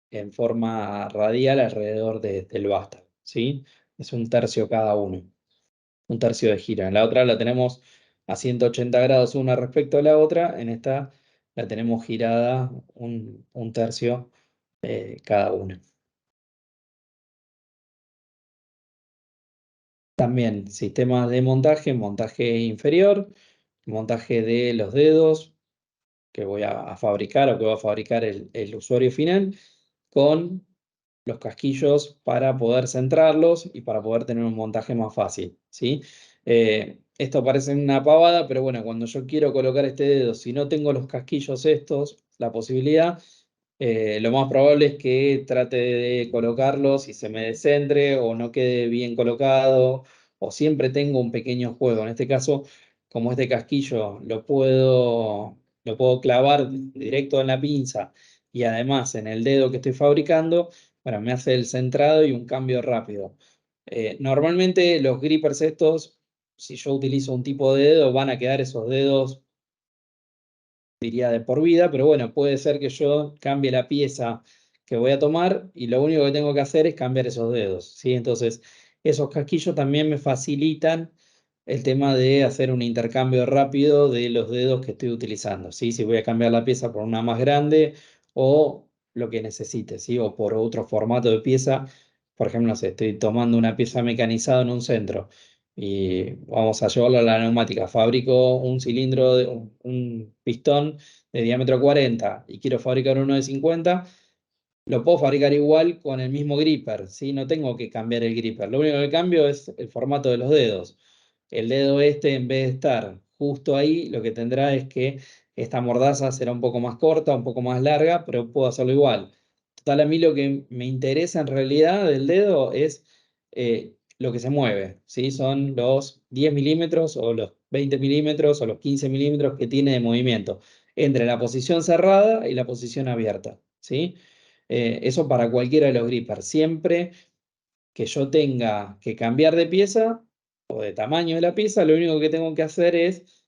en forma radial alrededor del vástago, ¿sí? Es un tercio cada uno, un tercio de gira. En la otra la tenemos a 180 grados una respecto a la otra, en esta la tenemos girada un tercio cada una. También sistemas de montaje, montaje inferior, montaje de los dedos que voy a fabricar o que va a fabricar el usuario final, con los casquillos para poder centrarlos y para poder tener un montaje más fácil, ¿sí? Esto parece una pavada, pero bueno, cuando yo quiero colocar este dedo, si no tengo los casquillos estos, la posibilidad, lo más probable es que trate de colocarlos y se me descentre o no quede bien colocado, o siempre tengo un pequeño juego. En este caso, como este casquillo lo puedo clavar directo en la pinza y además en el dedo que estoy fabricando, bueno, me hace el centrado y un cambio rápido. Normalmente los grippers estos, si yo utilizo un tipo de dedo, van a quedar esos dedos, diría, de por vida, pero bueno, puede ser que yo cambie la pieza que voy a tomar y lo único que tengo que hacer es cambiar esos dedos, ¿sí? Entonces, esos casquillos también me facilitan el tema de hacer un intercambio rápido de los dedos que estoy utilizando, ¿sí? Si voy a cambiar la pieza por una más grande o lo que necesite, ¿sí? O por otro formato de pieza. Por ejemplo, no sé, estoy tomando una pieza mecanizada en un centro y vamos a llevarlo a la neumática. Fabrico un cilindro, un pistón de diámetro 40 y quiero fabricar uno de 50, lo puedo fabricar igual con el mismo gripper, ¿sí? No tengo que cambiar el gripper. Lo único que cambio es el formato de los dedos. El dedo este, en vez de estar justo ahí, lo que tendrá es que esta mordaza será un poco más corta, un poco más larga, pero puedo hacerlo igual. Total, a mí lo que me interesa en realidad del dedo es lo que se mueve, ¿sí? Son los 10 milímetros o los 20 milímetros o los 15 milímetros que tiene de movimiento entre la posición cerrada y la posición abierta, ¿sí? Eso para cualquiera de los grippers. Siempre que yo tenga que cambiar de pieza o de tamaño de la pieza, lo único que tengo que hacer es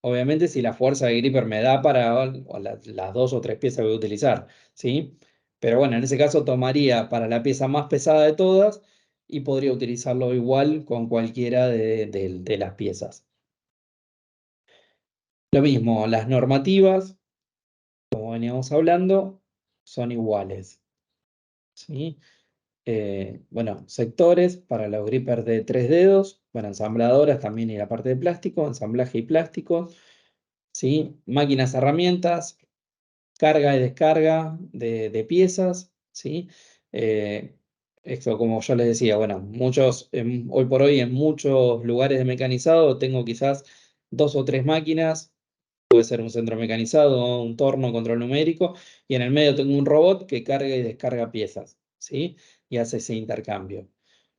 obviamente si la fuerza de gripper me da para las 2 o 3 piezas que voy a utilizar, ¿sí? Pero bueno, en ese caso tomaría para la pieza más pesada de todas y podría utilizarlo igual con cualquiera de las piezas. Lo mismo, las normativas, como veníamos hablando, son iguales, ¿sí? Bueno, sectores para los grippers de 3 dedos, bueno, ensambladoras también y la parte de plástico, ensamblaje y plástico, ¿sí? Máquinas, herramientas, carga y descarga de piezas, ¿sí? Eh, Esto, como yo les decía, bueno, hoy por hoy en muchos lugares de mecanizado tengo quizás 2 o 3 máquinas, puede ser un centro mecanizado, un torno, control numérico, y en el medio tengo un robot que carga y descarga piezas, ¿sí? Y hace ese intercambio.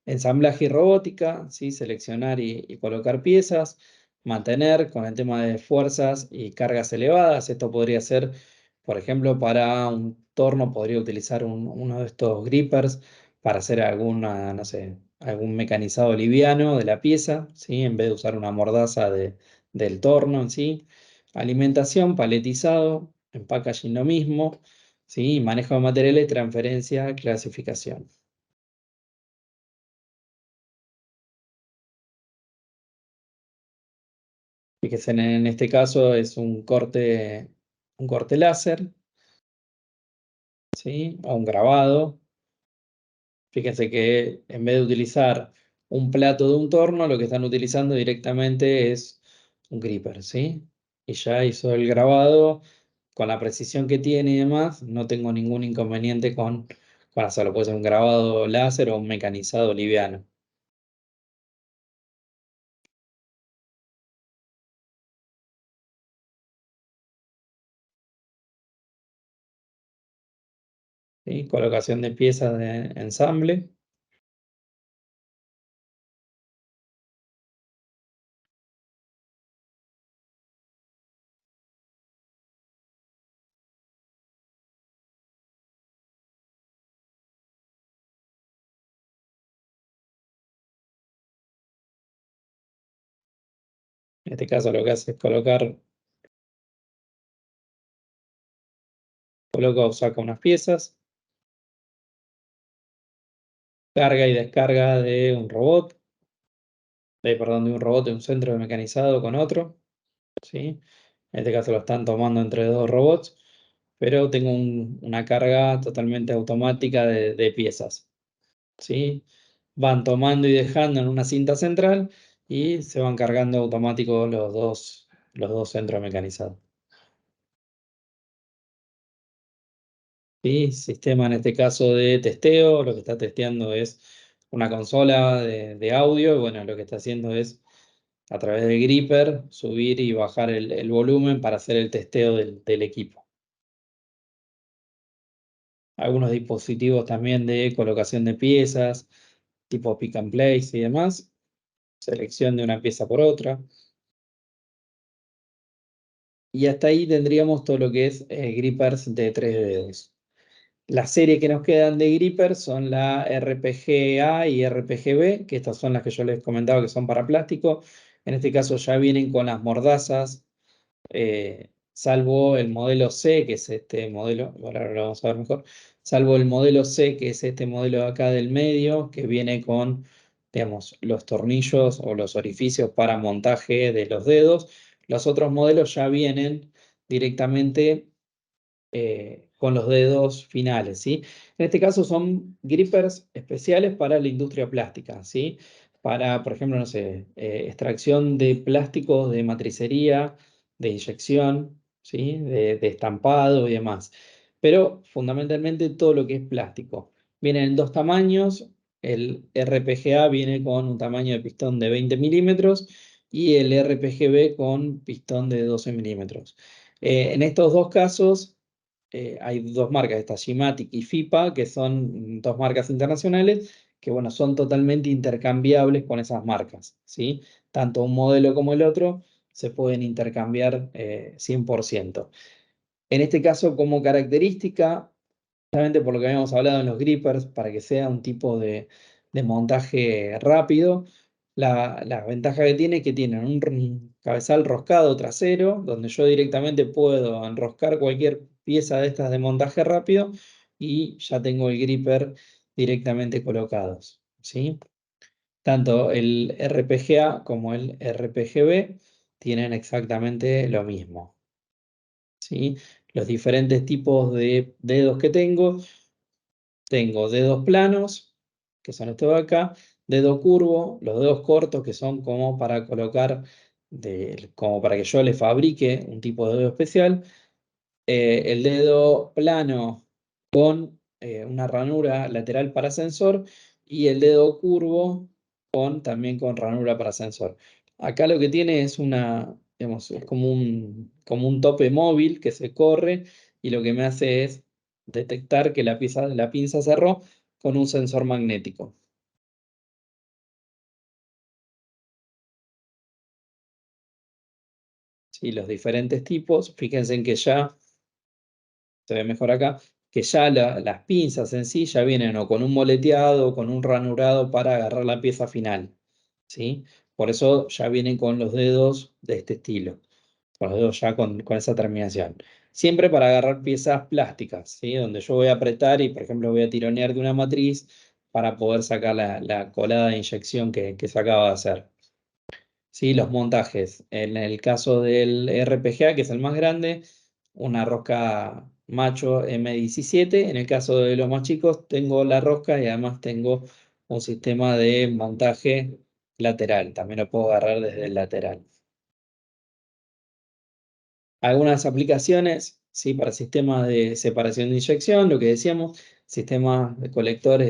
Ensamblaje y robótica, ¿sí? Seleccionar y colocar piezas, mantener con el tema de fuerzas y cargas elevadas. Esto podría ser, por ejemplo, para un torno, podría utilizar uno de estos grippers para hacer alguna, no sé, algún mecanizado liviano de la pieza, ¿sí? En vez de usar una mordaza del torno en sí. Alimentación, paletizado, en packaging lo mismo, ¿sí? Manejo de materiales, transferencia, clasificación. Fíjense, en este caso es un corte láser, ¿sí? O un grabado. Fíjense que en vez de utilizar un plato de un torno, lo que están utilizando directamente es un gripper, ¿sí? Y ya hizo el grabado con la precisión que tiene y demás, no tengo ningún inconveniente con hacerlo. Puede ser un grabado láser o un mecanizado liviano. ¿Sí? Colocación de piezas de ensamble. En este caso lo que hace es coloca o saca unas piezas, carga y descarga de un robot, perdón, de un robot de un centro de mecanizado con otro, ¿sí? En este caso lo están tomando entre 2 robots, pero tengo una carga totalmente automática de piezas, ¿sí? Van tomando y dejando en una cinta central y se van cargando automáticos los dos centros mecanizados. ¿Sí? Sistema en este caso de testeo, lo que está testeando es una consola de audio, y bueno, lo que está haciendo es a través del gripper subir y bajar el volumen para hacer el testeo del equipo. Algunos dispositivos también de colocación de piezas, tipo pick and place y demás, selección de una pieza por otra. Y hasta ahí tendríamos todo lo que es grippers de 3 dedos. La serie que nos quedan de grippers son la RPG-A y RPG-B, que estas son las que yo les comentaba que son para plástico. En este caso ya vienen con las mordazas, salvo el modelo C, que es este modelo, ahora lo vamos a ver mejor, salvo el modelo C, que es este modelo de acá del medio, que viene con, digamos, los tornillos o los orificios para montaje de los dedos. Los otros modelos ya vienen directamente con los dedos finales, ¿sí? En este caso son grippers especiales para la industria plástica, ¿sí? Para, por ejemplo, no sé, extracción de plásticos de matricería, de inyección, ¿sí? De estampado y demás. Pero fundamentalmente todo lo que es plástico. Vienen en 2 tamaños. El RPGA viene con un tamaño de pistón de 20 milímetros y el RPGB con pistón de 12 milímetros. En estos dos casos hay 2 marcas, esta Gimatic y FIPA, que son 2 marcas internacionales que, bueno, son totalmente intercambiables con esas marcas, ¿sí? Tanto un modelo como el otro se pueden intercambiar 100%. En este caso, como característica, justamente por lo que habíamos hablado en los grippers, para que sea un tipo de montaje rápido, la ventaja que tiene es que tienen cabezal roscado trasero, donde yo directamente puedo enroscar cualquier pieza de estas de montaje rápido y ya tengo el gripper directamente colocados, ¿sí? Tanto el RPGA como el RPGB tienen exactamente lo mismo, ¿sí? Los diferentes tipos de dedos que tengo dedos planos, que son estos de acá, dedo curvo, los dedos cortos, que son como para colocar, como para que yo le fabrique un tipo de dedo especial, el dedo plano con una ranura lateral para sensor y el dedo curvo también con ranura para sensor. Acá lo que tiene es digamos, es como un tope móvil que se corre y lo que me hace es detectar que la pinza cerró con un sensor magnético. Sí, los diferentes tipos, fíjense en que ya se ve mejor acá, que ya las pinzas en sí ya vienen o con un moleteado o con un ranurado para agarrar la pieza final, ¿sí? Por eso ya vienen con los dedos de este estilo, con los dedos ya con esa terminación. Siempre para agarrar piezas plásticas, ¿sí? Donde yo voy a apretar y, por ejemplo, voy a tironear de una matriz para poder sacar la colada de inyección que se acaba de hacer. Sí, los montajes. En el caso del RPGA, que es el más grande, una rosca macho M17. En el caso de los más chicos, tengo la rosca y además tengo un sistema de montaje lateral. También lo puedo agarrar desde el lateral. Algunas aplicaciones, sí, para sistemas de separación de inyección, lo que decíamos, sistemas de colectores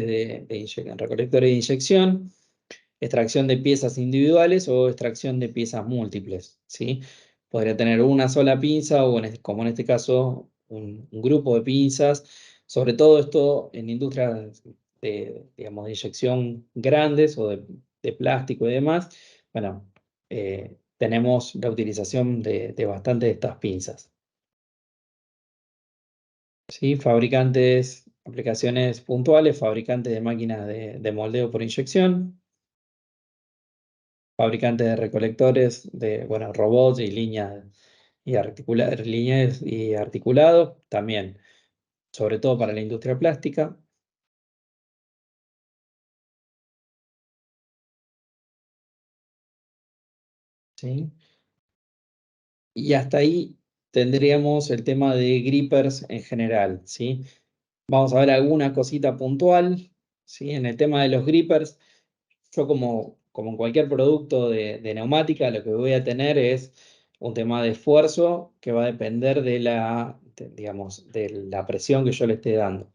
recolectores de inyección, extracción de piezas individuales o extracción de piezas múltiples, ¿sí? Podría tener una sola pinza o, como en este caso, un grupo de pinzas. Sobre todo esto en industrias digamos, de inyección grandes o de plástico y demás. Bueno, tenemos la utilización de bastante de estas pinzas, ¿sí? Fabricantes, aplicaciones puntuales, fabricantes de máquinas de moldeo por inyección, fabricantes de recolectores, bueno, robots y líneas y articulados, también, sobre todo para la industria plástica, ¿sí? Y hasta ahí tendríamos el tema de grippers en general, ¿sí? Vamos a ver alguna cosita puntual, ¿sí? En el tema de los grippers, yo como en cualquier producto de neumática, lo que voy a tener es un tema de esfuerzo que va a depender digamos, de la presión que yo le esté dando.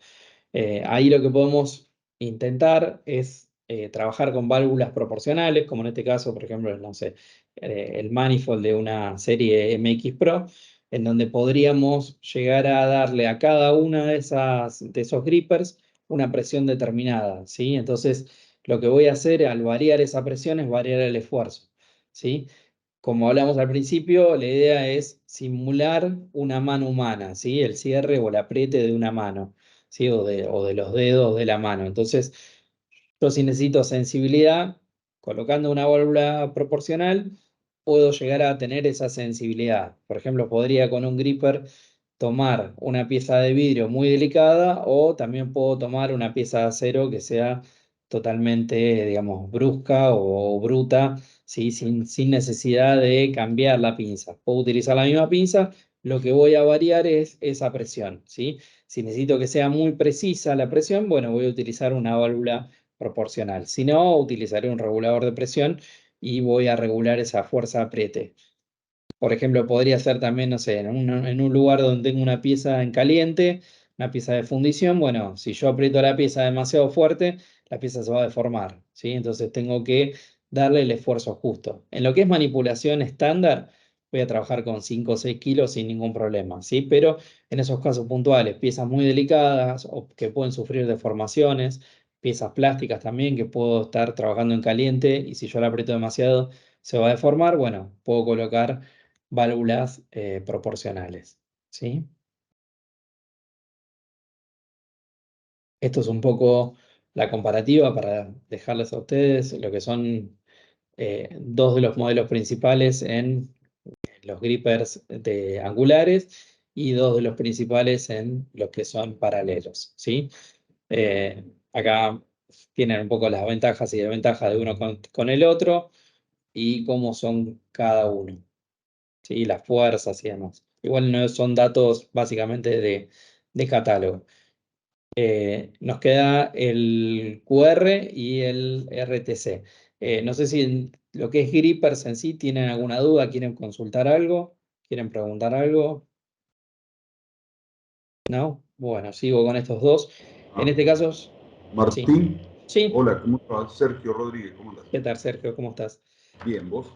Ahí lo que podemos intentar es trabajar con válvulas proporcionales, como en este caso, por ejemplo, no sé, el manifold de una serie MX Pro, en donde podríamos llegar a darle a cada una de esos grippers una presión determinada, ¿sí? Entonces, lo que voy a hacer al variar esa presión es variar el esfuerzo, ¿sí? Como hablamos al principio, la idea es simular una mano humana, ¿sí? El cierre o el apriete de una mano, ¿sí? O de los dedos de la mano. Entonces, yo si necesito sensibilidad, colocando una válvula proporcional, puedo llegar a tener esa sensibilidad. Por ejemplo, podría con un gripper tomar una pieza de vidrio muy delicada o también puedo tomar una pieza de acero que sea totalmente, digamos, brusca o bruta, ¿sí? Sin necesidad de cambiar la pinza. Puedo utilizar la misma pinza, lo que voy a variar es esa presión, ¿sí? Si necesito que sea muy precisa la presión, bueno, voy a utilizar una válvula proporcional. Si no, utilizaré un regulador de presión y voy a regular esa fuerza apriete. Por ejemplo, podría ser también, no sé, en un lugar donde tengo una pieza en caliente, una pieza de fundición. Bueno, si yo aprieto la pieza demasiado fuerte, la pieza se va a deformar, ¿sí? Entonces tengo que darle el esfuerzo justo. En lo que es manipulación estándar, voy a trabajar con 5 o 6 kilos sin ningún problema, ¿sí? Pero en esos casos puntuales, piezas muy delicadas o que pueden sufrir deformaciones, piezas plásticas también que puedo estar trabajando en caliente y si yo la aprieto demasiado se va a deformar, bueno, puedo colocar válvulas proporcionales, ¿sí? Esto es un poco la comparativa para dejarles a ustedes lo que son dos de los modelos principales en los grippers de angulares y dos de los principales en los que son paralelos, ¿sí? Acá tienen un poco las ventajas y desventajas de uno con el otro y cómo son cada uno, ¿sí? Las fuerzas y demás. Igual no son datos básicamente de catálogo. Nos queda el QR y el RTC. No sé si en lo que es grippers en sí tienen alguna duda, quieren consultar algo, quieren preguntar algo. ¿No? Bueno, sigo con estos dos. En Ah, este caso, sí. Martín, Sí. hola, ¿cómo estás? Sergio Rodríguez, ¿cómo estás? ¿Qué tal, Sergio? ¿Cómo estás? Bien, ¿vos?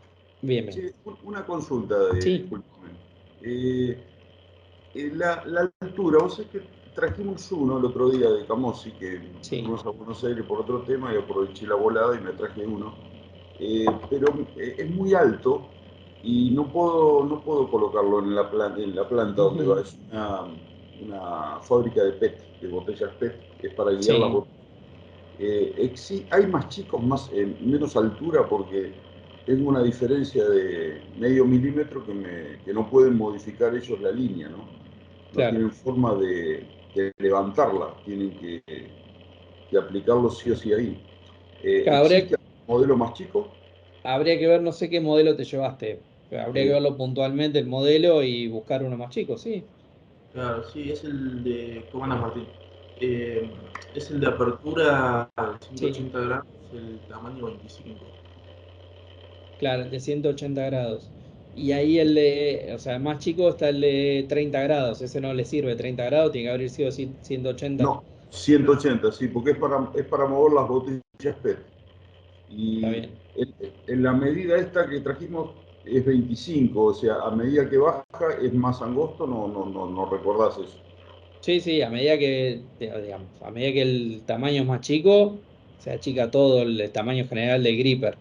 Bien, bien. Che, una consulta, Sí, discúlpame. La altura, vos sabés que trajimos uno el otro día de Camosi, que sí, fuimos a Buenos Aires por otro tema y aproveché la volada y me traje uno. Pero es muy alto y no puedo colocarlo en la planta donde va. ujú, Es una fábrica de PET, de botellas PET, que es para guiar las sí, botellas. Hay más chicos, menos altura, porque tengo una diferencia de medio milímetro que no pueden modificar ellos la línea, ¿no? No claro. tienen forma de levantarla, tienen que aplicarlo sí o sí ahí. Habría, ¿Existe un modelo más chico? habría que ver, no sé qué modelo te llevaste. Habría que Eh, verlo puntualmente el modelo y buscar uno más chico, sí. Claro, sí, es el de, ¿cómo andas, Martín? Eh, es el de apertura a Sí, 180 grados, el tamaño 25. claro, el de 180 grados. Y ahí el de, o sea, más chico está el de 30 grados. Ese no le sirve 30 grados, tiene que haber sido 180. no, 180, sí, porque es para mover las botellas PET. Está Y bien. en la medida esta que trajimos es 25, o sea, a medida que baja es más angosto, no recordás eso. Sí, sí, a medida que, digamos, a medida que el tamaño es más chico, se achica todo el tamaño general del gripper.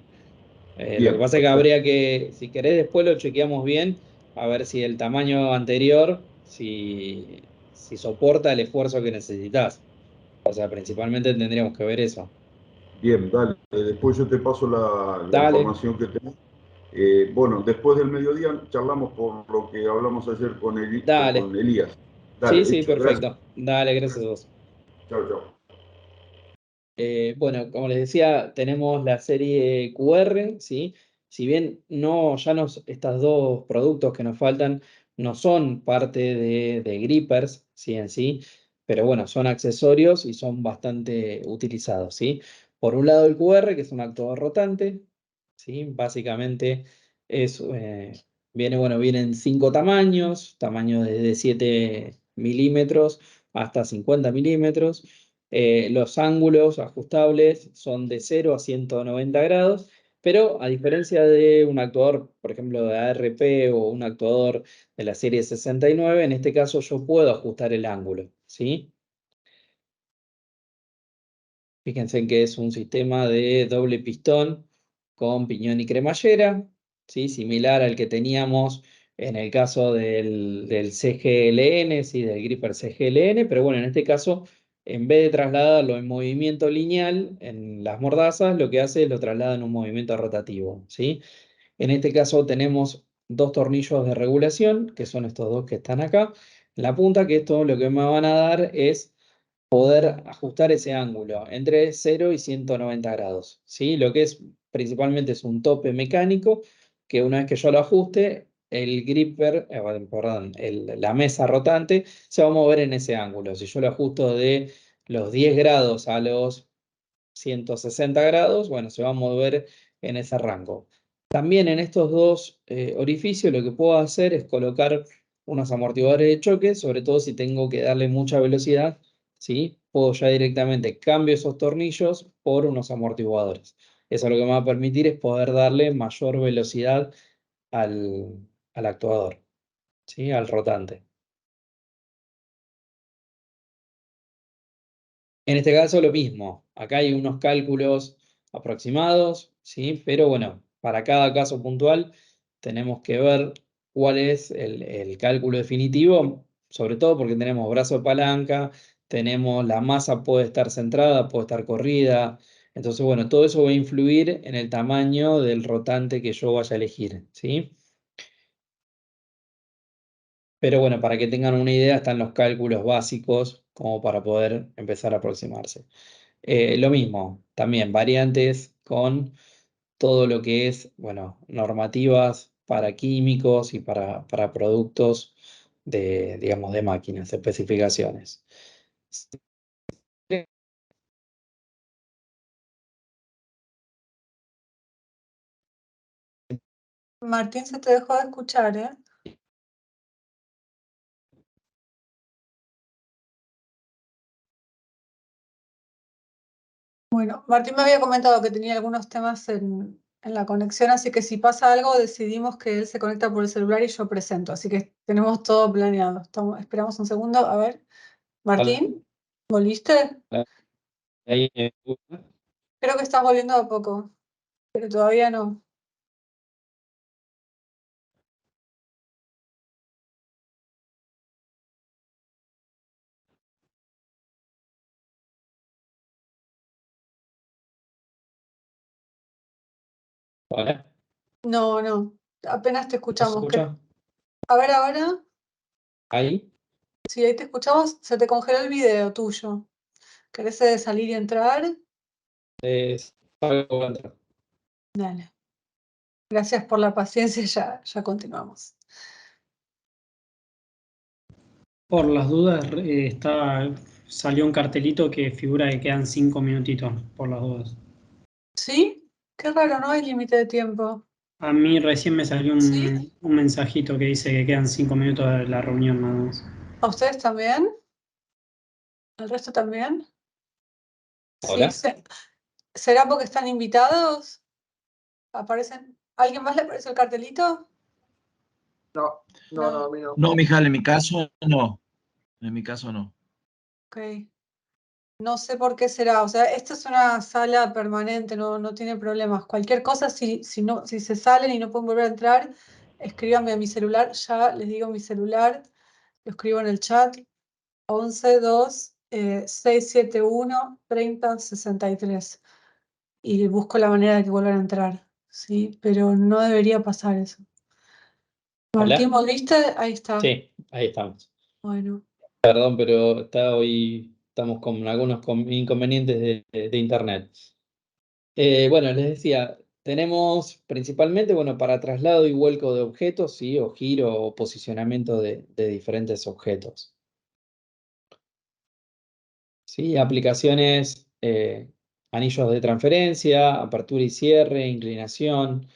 Lo que Bien, pasa es que perfecto. habría que, si querés, después lo chequeamos bien, a ver si el tamaño anterior, si soporta el esfuerzo que necesitas. O sea, principalmente tendríamos que ver eso. Bien, dale. Después yo te paso la Dale, información que tenés. Bueno, después del mediodía charlamos por lo que hablamos ayer con dale. Elías. Sí, Dale, sí, hecho, gracias. perfecto. Dale, gracias a vos. Chao, chao. Bueno, como les decía, tenemos la serie QR, ¿sí? Si bien no, estos dos productos que nos faltan no son parte de grippers, ¿sí? En sí, pero bueno, son accesorios y son bastante utilizados, ¿sí? Por un lado el QR, que es un actuador rotante, ¿sí? Básicamente es, viene en cinco tamaños, tamaño desde 7 milímetros hasta 50 milímetros. Los ángulos ajustables son de 0 a 190 grados, pero a diferencia de un actuador, por ejemplo, de ARP o un actuador de la serie 69, en este caso yo puedo ajustar el ángulo, ¿sí? Fíjense que es un sistema de doble pistón con piñón y cremallera, ¿sí? Similar al que teníamos en el caso del CGLN, ¿sí? Del gripper CGLN, pero bueno, en este caso, en vez de trasladarlo en movimiento lineal en las mordazas, lo que hace es lo traslada en un movimiento rotativo, ¿sí? En este caso tenemos dos tornillos de regulación, que son estos dos que están acá. En la punta, que esto lo que me van a dar es poder ajustar ese ángulo entre 0 y 190 grados, ¿sí? Lo que es principalmente es un tope mecánico que una vez que yo lo ajuste, el gripper, perdón, la mesa rotante se va a mover en ese ángulo. Si yo lo ajusto de los 10 grados a los 160 grados, bueno, se va a mover en ese rango. También en estos dos orificios lo que puedo hacer es colocar unos amortiguadores de choque, sobre todo si tengo que darle mucha velocidad, ¿sí? Puedo ya directamente cambio esos tornillos por unos amortiguadores. Eso lo que me va a permitir es poder darle mayor velocidad al actuador, ¿sí? Al rotante. En este caso lo mismo, acá hay unos cálculos aproximados, ¿sí? Pero bueno, para cada caso puntual tenemos que ver cuál es el cálculo definitivo, sobre todo porque tenemos brazo de palanca, tenemos la masa puede estar centrada, puede estar corrida, Entonces, bueno, todo eso va a influir en el tamaño del rotante que yo vaya a elegir, ¿sí? Pero bueno, para que tengan una idea, están los cálculos básicos como para poder empezar a aproximarse. Lo mismo, también variantes con todo lo que es, bueno, normativas para químicos y para productos de, digamos, de máquinas, especificaciones. Martín, se te dejó de escuchar, ¿eh? Bueno, Martín me había comentado que tenía algunos temas en la conexión, así que si pasa algo, decidimos que él se conecta por el celular y yo presento. Así que tenemos todo planeado. Esperamos un segundo. A ver, Hola. Martín, ¿volviste? Ahí, Creo que estás volviendo a poco, pero todavía no. hola. No, no, apenas te ¿No se escuchamos. escucha? A ver, ahora, Ahí. si ahí te escuchamos, se te congeló el video tuyo. ¿Querés salir y entrar? Salgo a entrar. Dale. Gracias por la paciencia, ya continuamos. Por las dudas, salió un cartelito que figura que quedan 5 minutitos, por las dudas. ¿Sí? Qué raro, no hay límite de tiempo. A mí recién me salió ¿Sí? un mensajito que dice que quedan 5 minutos de la reunión nada más. ¿A ustedes también? ¿Al resto también? Sí, Hola. ¿será porque están invitados? ¿Aparecen? ¿Alguien más le apareció el cartelito? No, No. no, a mí no. No, Mijal, en mi caso no. En mi caso no. Ok. No sé por qué será. O sea, esta es una sala permanente, no tiene problemas. Cualquier cosa, si se salen y no pueden volver a entrar, escríbanme a mi celular. Ya les digo mi celular. Lo escribo en el chat. 11 2 671 30 63. Y busco la manera de que vuelvan a entrar. Sí, pero no debería pasar eso. Martín, Hola. ¿volviste? Ahí está. Sí, ahí estamos. Bueno. Perdón, pero estamos con algunos inconvenientes de internet. Bueno, les decía, tenemos principalmente, bueno, para traslado y vuelco de objetos, ¿sí? O giro o posicionamiento de diferentes objetos. ¿Sí? Aplicaciones, anillos de transferencia, apertura y cierre, inclinación,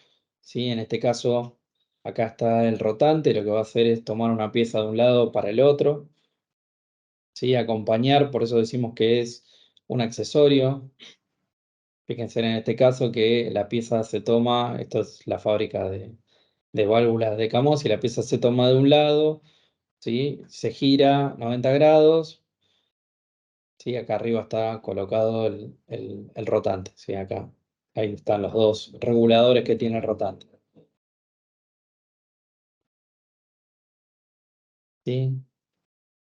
¿sí? En este caso, acá está el rotante, lo que va a hacer es tomar una pieza de un lado para el otro, ¿sí? Acompañar, por eso decimos que es un accesorio. Fíjense en este caso que la pieza se toma, esto es la fábrica de válvulas de Camos, y la pieza se toma de un lado, ¿sí? Se gira 90 grados, ¿sí? Acá arriba está colocado el rotante, ¿sí? Acá, ahí están los dos reguladores que tiene el rotante, ¿sí?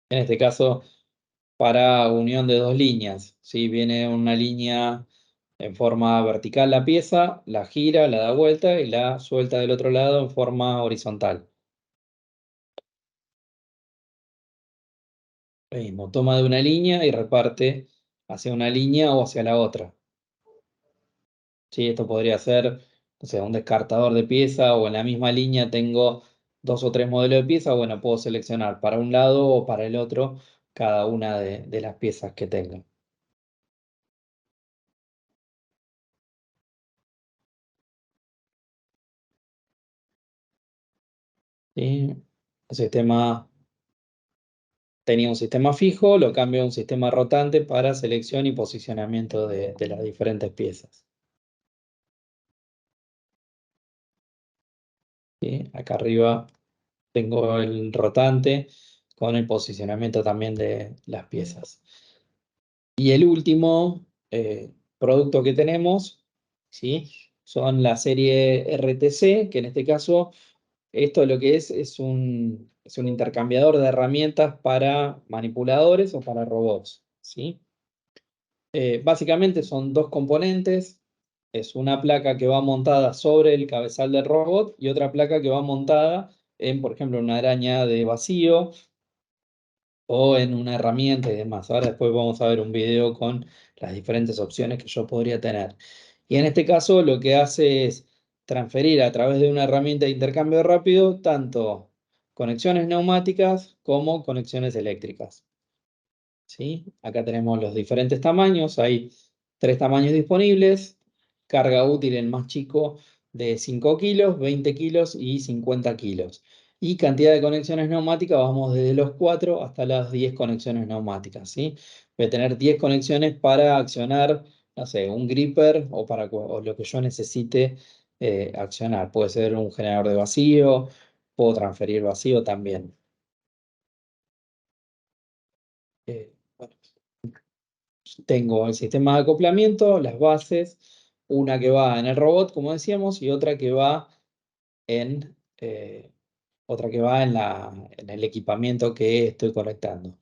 En este caso, para unión de dos líneas, ¿sí? Viene una línea en forma vertical la pieza, la gira, la da vuelta y la suelta del otro lado en forma horizontal. Lo mismo, toma de una línea y reparte hacia una línea o hacia la otra. Sí, esto podría ser, o sea, un descartador de pieza o en la misma línea tengo dos o tres modelos de pieza. Bueno, puedo seleccionar para un lado o para el otro cada una de las piezas que tenga. ¿Sí? El sistema tenía un sistema fijo, lo cambio a un sistema rotante para selección y posicionamiento de las diferentes piezas. ¿Sí? Acá arriba tengo el rotante con el posicionamiento también de las piezas. Y el último producto que tenemos, ¿sí? Son la serie RTC, que en este caso, esto lo que es un intercambiador de herramientas para manipuladores o para robots, ¿sí? Básicamente son dos componentes. Es una placa que va montada sobre el cabezal del robot y otra placa que va montada en, por ejemplo, una araña de vacío o en una herramienta y demás. Ahora después vamos a ver un video con las diferentes opciones que yo podría tener. Y en este caso lo que hace es transferir a través de una herramienta de intercambio rápido tanto conexiones neumáticas como conexiones eléctricas. ¿Sí? Acá tenemos los diferentes tamaños, hay 3 tamaños disponibles, carga útil el más chico de 5 kilos, 20 kilos y 50 kilos. Y cantidad de conexiones neumáticas, vamos desde los 4 hasta las 10 conexiones neumáticas, ¿sí? Voy a tener 10 conexiones para accionar, no sé, un gripper o lo que yo necesite accionar. Puede ser un generador de vacío, puedo transferir vacío también. Bueno. Tengo el sistema de acoplamiento, las bases, una que va en el robot, como decíamos, y otra que va en, en el equipamiento que estoy conectando.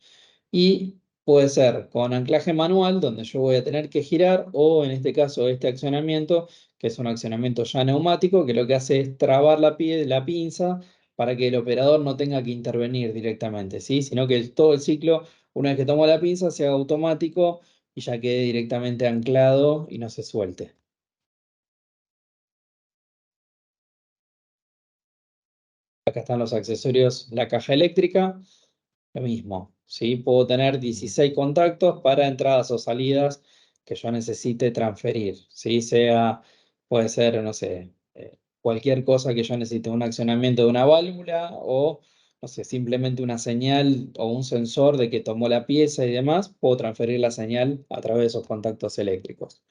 Y puede ser con anclaje manual, donde yo voy a tener que girar, o en este caso este accionamiento, que es un accionamiento ya neumático, que lo que hace es trabar la pinza para que el operador no tenga que intervenir directamente, ¿sí? Sino que todo el ciclo, una vez que tomo la pinza, sea automático y ya quede directamente anclado y no se suelte. Acá están los accesorios, la caja eléctrica, lo mismo, ¿sí? Puedo tener 16 contactos para entradas o salidas que yo necesite transferir, ¿sí? Puede ser, no sé, cualquier cosa que yo necesite, un accionamiento de una válvula o, no sé, simplemente una señal o un sensor de que tomó la pieza y demás, puedo transferir la señal a través de esos contactos eléctricos.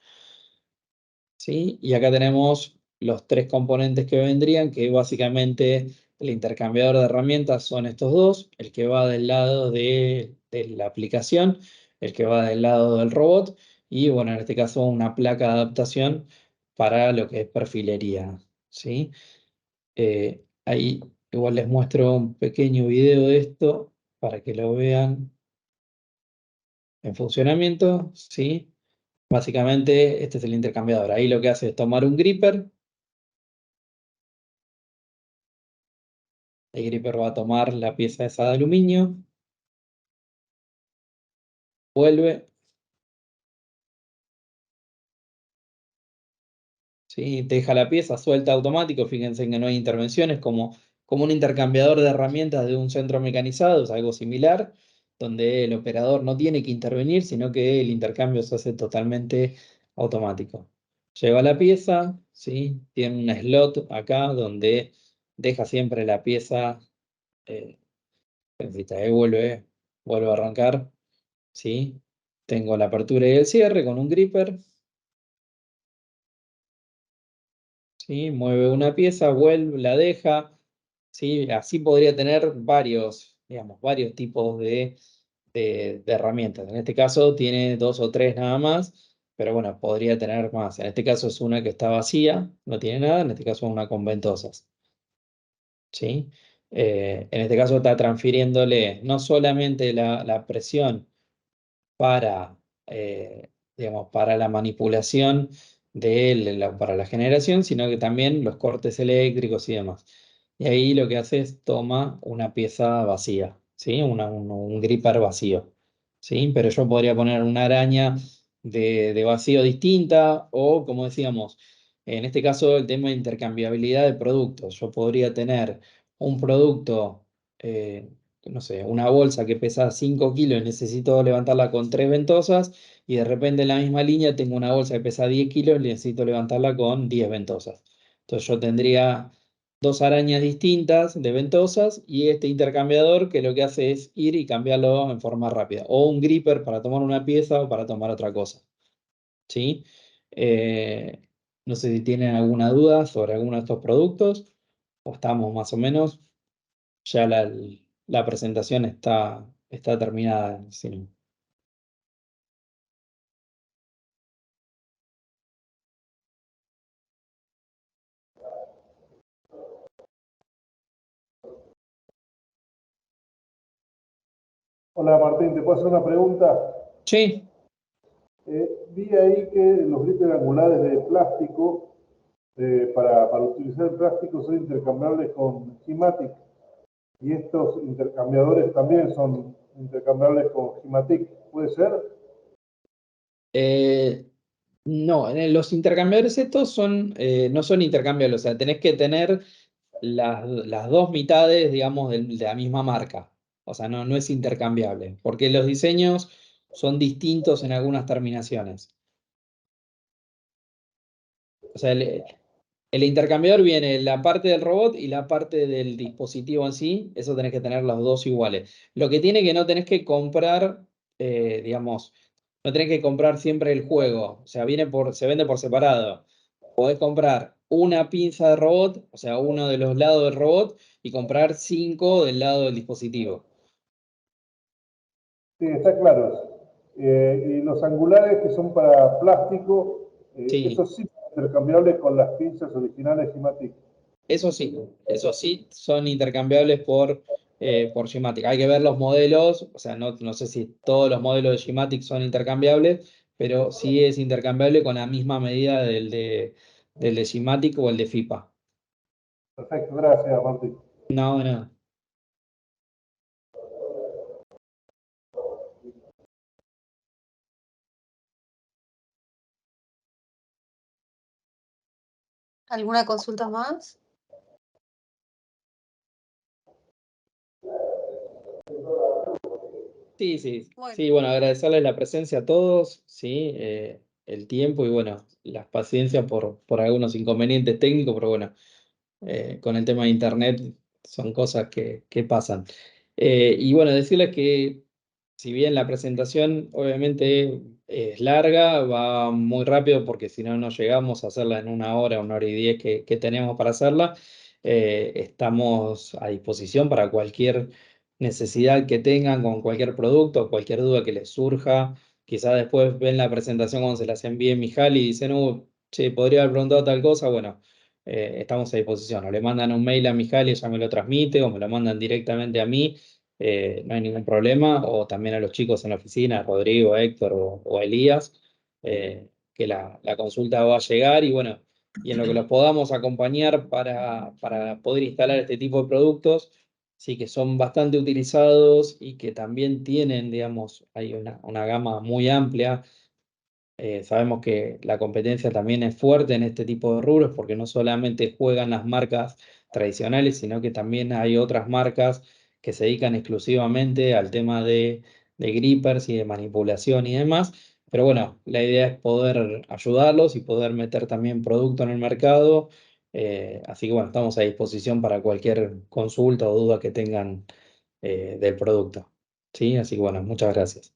¿Sí? Y acá tenemos los 3 componentes que vendrían, que básicamente el intercambiador de herramientas son estos dos, el que va del lado de la aplicación, el que va del lado del robot, y bueno, en este caso una placa de adaptación para lo que es perfilería. ¿Sí? Ahí igual les muestro un pequeño video de esto para que lo vean en funcionamiento. ¿Sí? Básicamente este es el intercambiador. Ahí lo que hace es tomar un gripper. El gripper va a tomar la pieza esa de aluminio, vuelve, ¿sí? Deja la pieza suelta automático, fíjense que no hay intervenciones, como un intercambiador de herramientas de un centro mecanizado, es algo similar, donde el operador no tiene que intervenir, sino que el intercambio se hace totalmente automático. Lleva la pieza, ¿sí? Tiene un slot acá donde deja siempre la pieza, ahí vuelve a arrancar. ¿Sí? Tengo la apertura y el cierre con un gripper. ¿Sí? Mueve una pieza, vuelve, la deja. ¿Sí? Así podría tener varios, digamos, varios tipos de herramientas. En este caso tiene 2 o 3 nada más, pero bueno, podría tener más. En este caso es una que está vacía, no tiene nada. En este caso es una con ventosas. ¿Sí? En este caso está transfiriéndole no solamente la presión para, digamos, para la manipulación para la generación, sino que también los cortes eléctricos y demás. Y ahí lo que hace es toma una pieza vacía, ¿sí? Un gripper vacío, ¿sí? Pero yo podría poner una araña de vacío distinta o, como decíamos, en este caso el tema de intercambiabilidad de productos. Yo podría tener un producto, no sé, una bolsa que pesa 5 kilos y necesito levantarla con 3 ventosas y de repente en la misma línea tengo una bolsa que pesa 10 kilos y necesito levantarla con 10 ventosas. Entonces yo tendría 2 arañas distintas de ventosas y este intercambiador que lo que hace es ir y cambiarlo en forma rápida. O un gripper para tomar una pieza o para tomar otra cosa. ¿Sí? Eh, no sé si tienen alguna duda sobre alguno de estos productos o estamos más o menos. Ya la presentación está terminada. Sí. Hola Martín, ¿te puedo hacer una pregunta? Sí, Vi ahí que los grippers angulares de plástico, para utilizar el plástico, son intercambiables con Gimatic. Y estos intercambiadores también son intercambiables con Gimatic. ¿Puede ser? No, los intercambiadores estos no son intercambiables, o sea, tenés que tener las dos mitades, digamos, de la misma marca. O sea, no es intercambiable, porque los diseños son distintos en algunas terminaciones. O sea, el intercambiador viene la parte del robot y la parte del dispositivo en sí, eso tenés que tener los dos iguales. Lo que tiene que no tenés que comprar, digamos, no tenés que comprar siempre el juego, o sea, se vende por separado. Podés comprar una pinza de robot, o sea, uno de los lados del robot, y comprar 5 del lado del dispositivo. Sí, está claro eso. Y los angulares que son para plástico, Sí. esos sí son intercambiables con las pinzas originales Gimatic. Eso sí, son intercambiables por Gimatic. Hay que ver los modelos, o sea, no sé si todos los modelos de Gimatic son intercambiables, pero sí es intercambiable con la misma medida del de Gimatic o el de FIPA. Perfecto, gracias, Martín. No, no. ¿Alguna consulta más? Sí, Bueno. sí, bueno, agradecerles la presencia a todos, sí, el tiempo y bueno, la paciencia por algunos inconvenientes técnicos, pero bueno, con el tema de internet son cosas que pasan. Y bueno, decirles que si bien la presentación obviamente es larga, va muy rápido porque si no, no llegamos a hacerla en 1 hora y 10 que tenemos para hacerla. Estamos a disposición para cualquier necesidad que tengan con cualquier producto, cualquier duda que les surja. Quizás después ven la presentación cuando se las envíe Mijal y dicen, che, podría haber preguntado tal cosa. Bueno, estamos a disposición. O le mandan un mail a Mijal y ella me lo transmite, o me lo mandan directamente a mí, no hay ningún problema. O también a los chicos en la oficina, Rodrigo, Héctor o Elías, que la consulta va a llegar y bueno, y en lo que los podamos acompañar para poder instalar este tipo de productos, sí que son bastante utilizados y que también tienen, digamos, hay una gama muy amplia. Sabemos que la competencia también es fuerte en este tipo de rubros porque no solamente juegan las marcas tradicionales, sino que también hay otras marcas que se dedican exclusivamente al tema de grippers y de manipulación y demás. Pero bueno, la idea es poder ayudarlos y poder meter también producto en el mercado. Así que bueno, estamos a disposición para cualquier consulta o duda que tengan del producto. ¿Sí? Así que bueno, muchas gracias.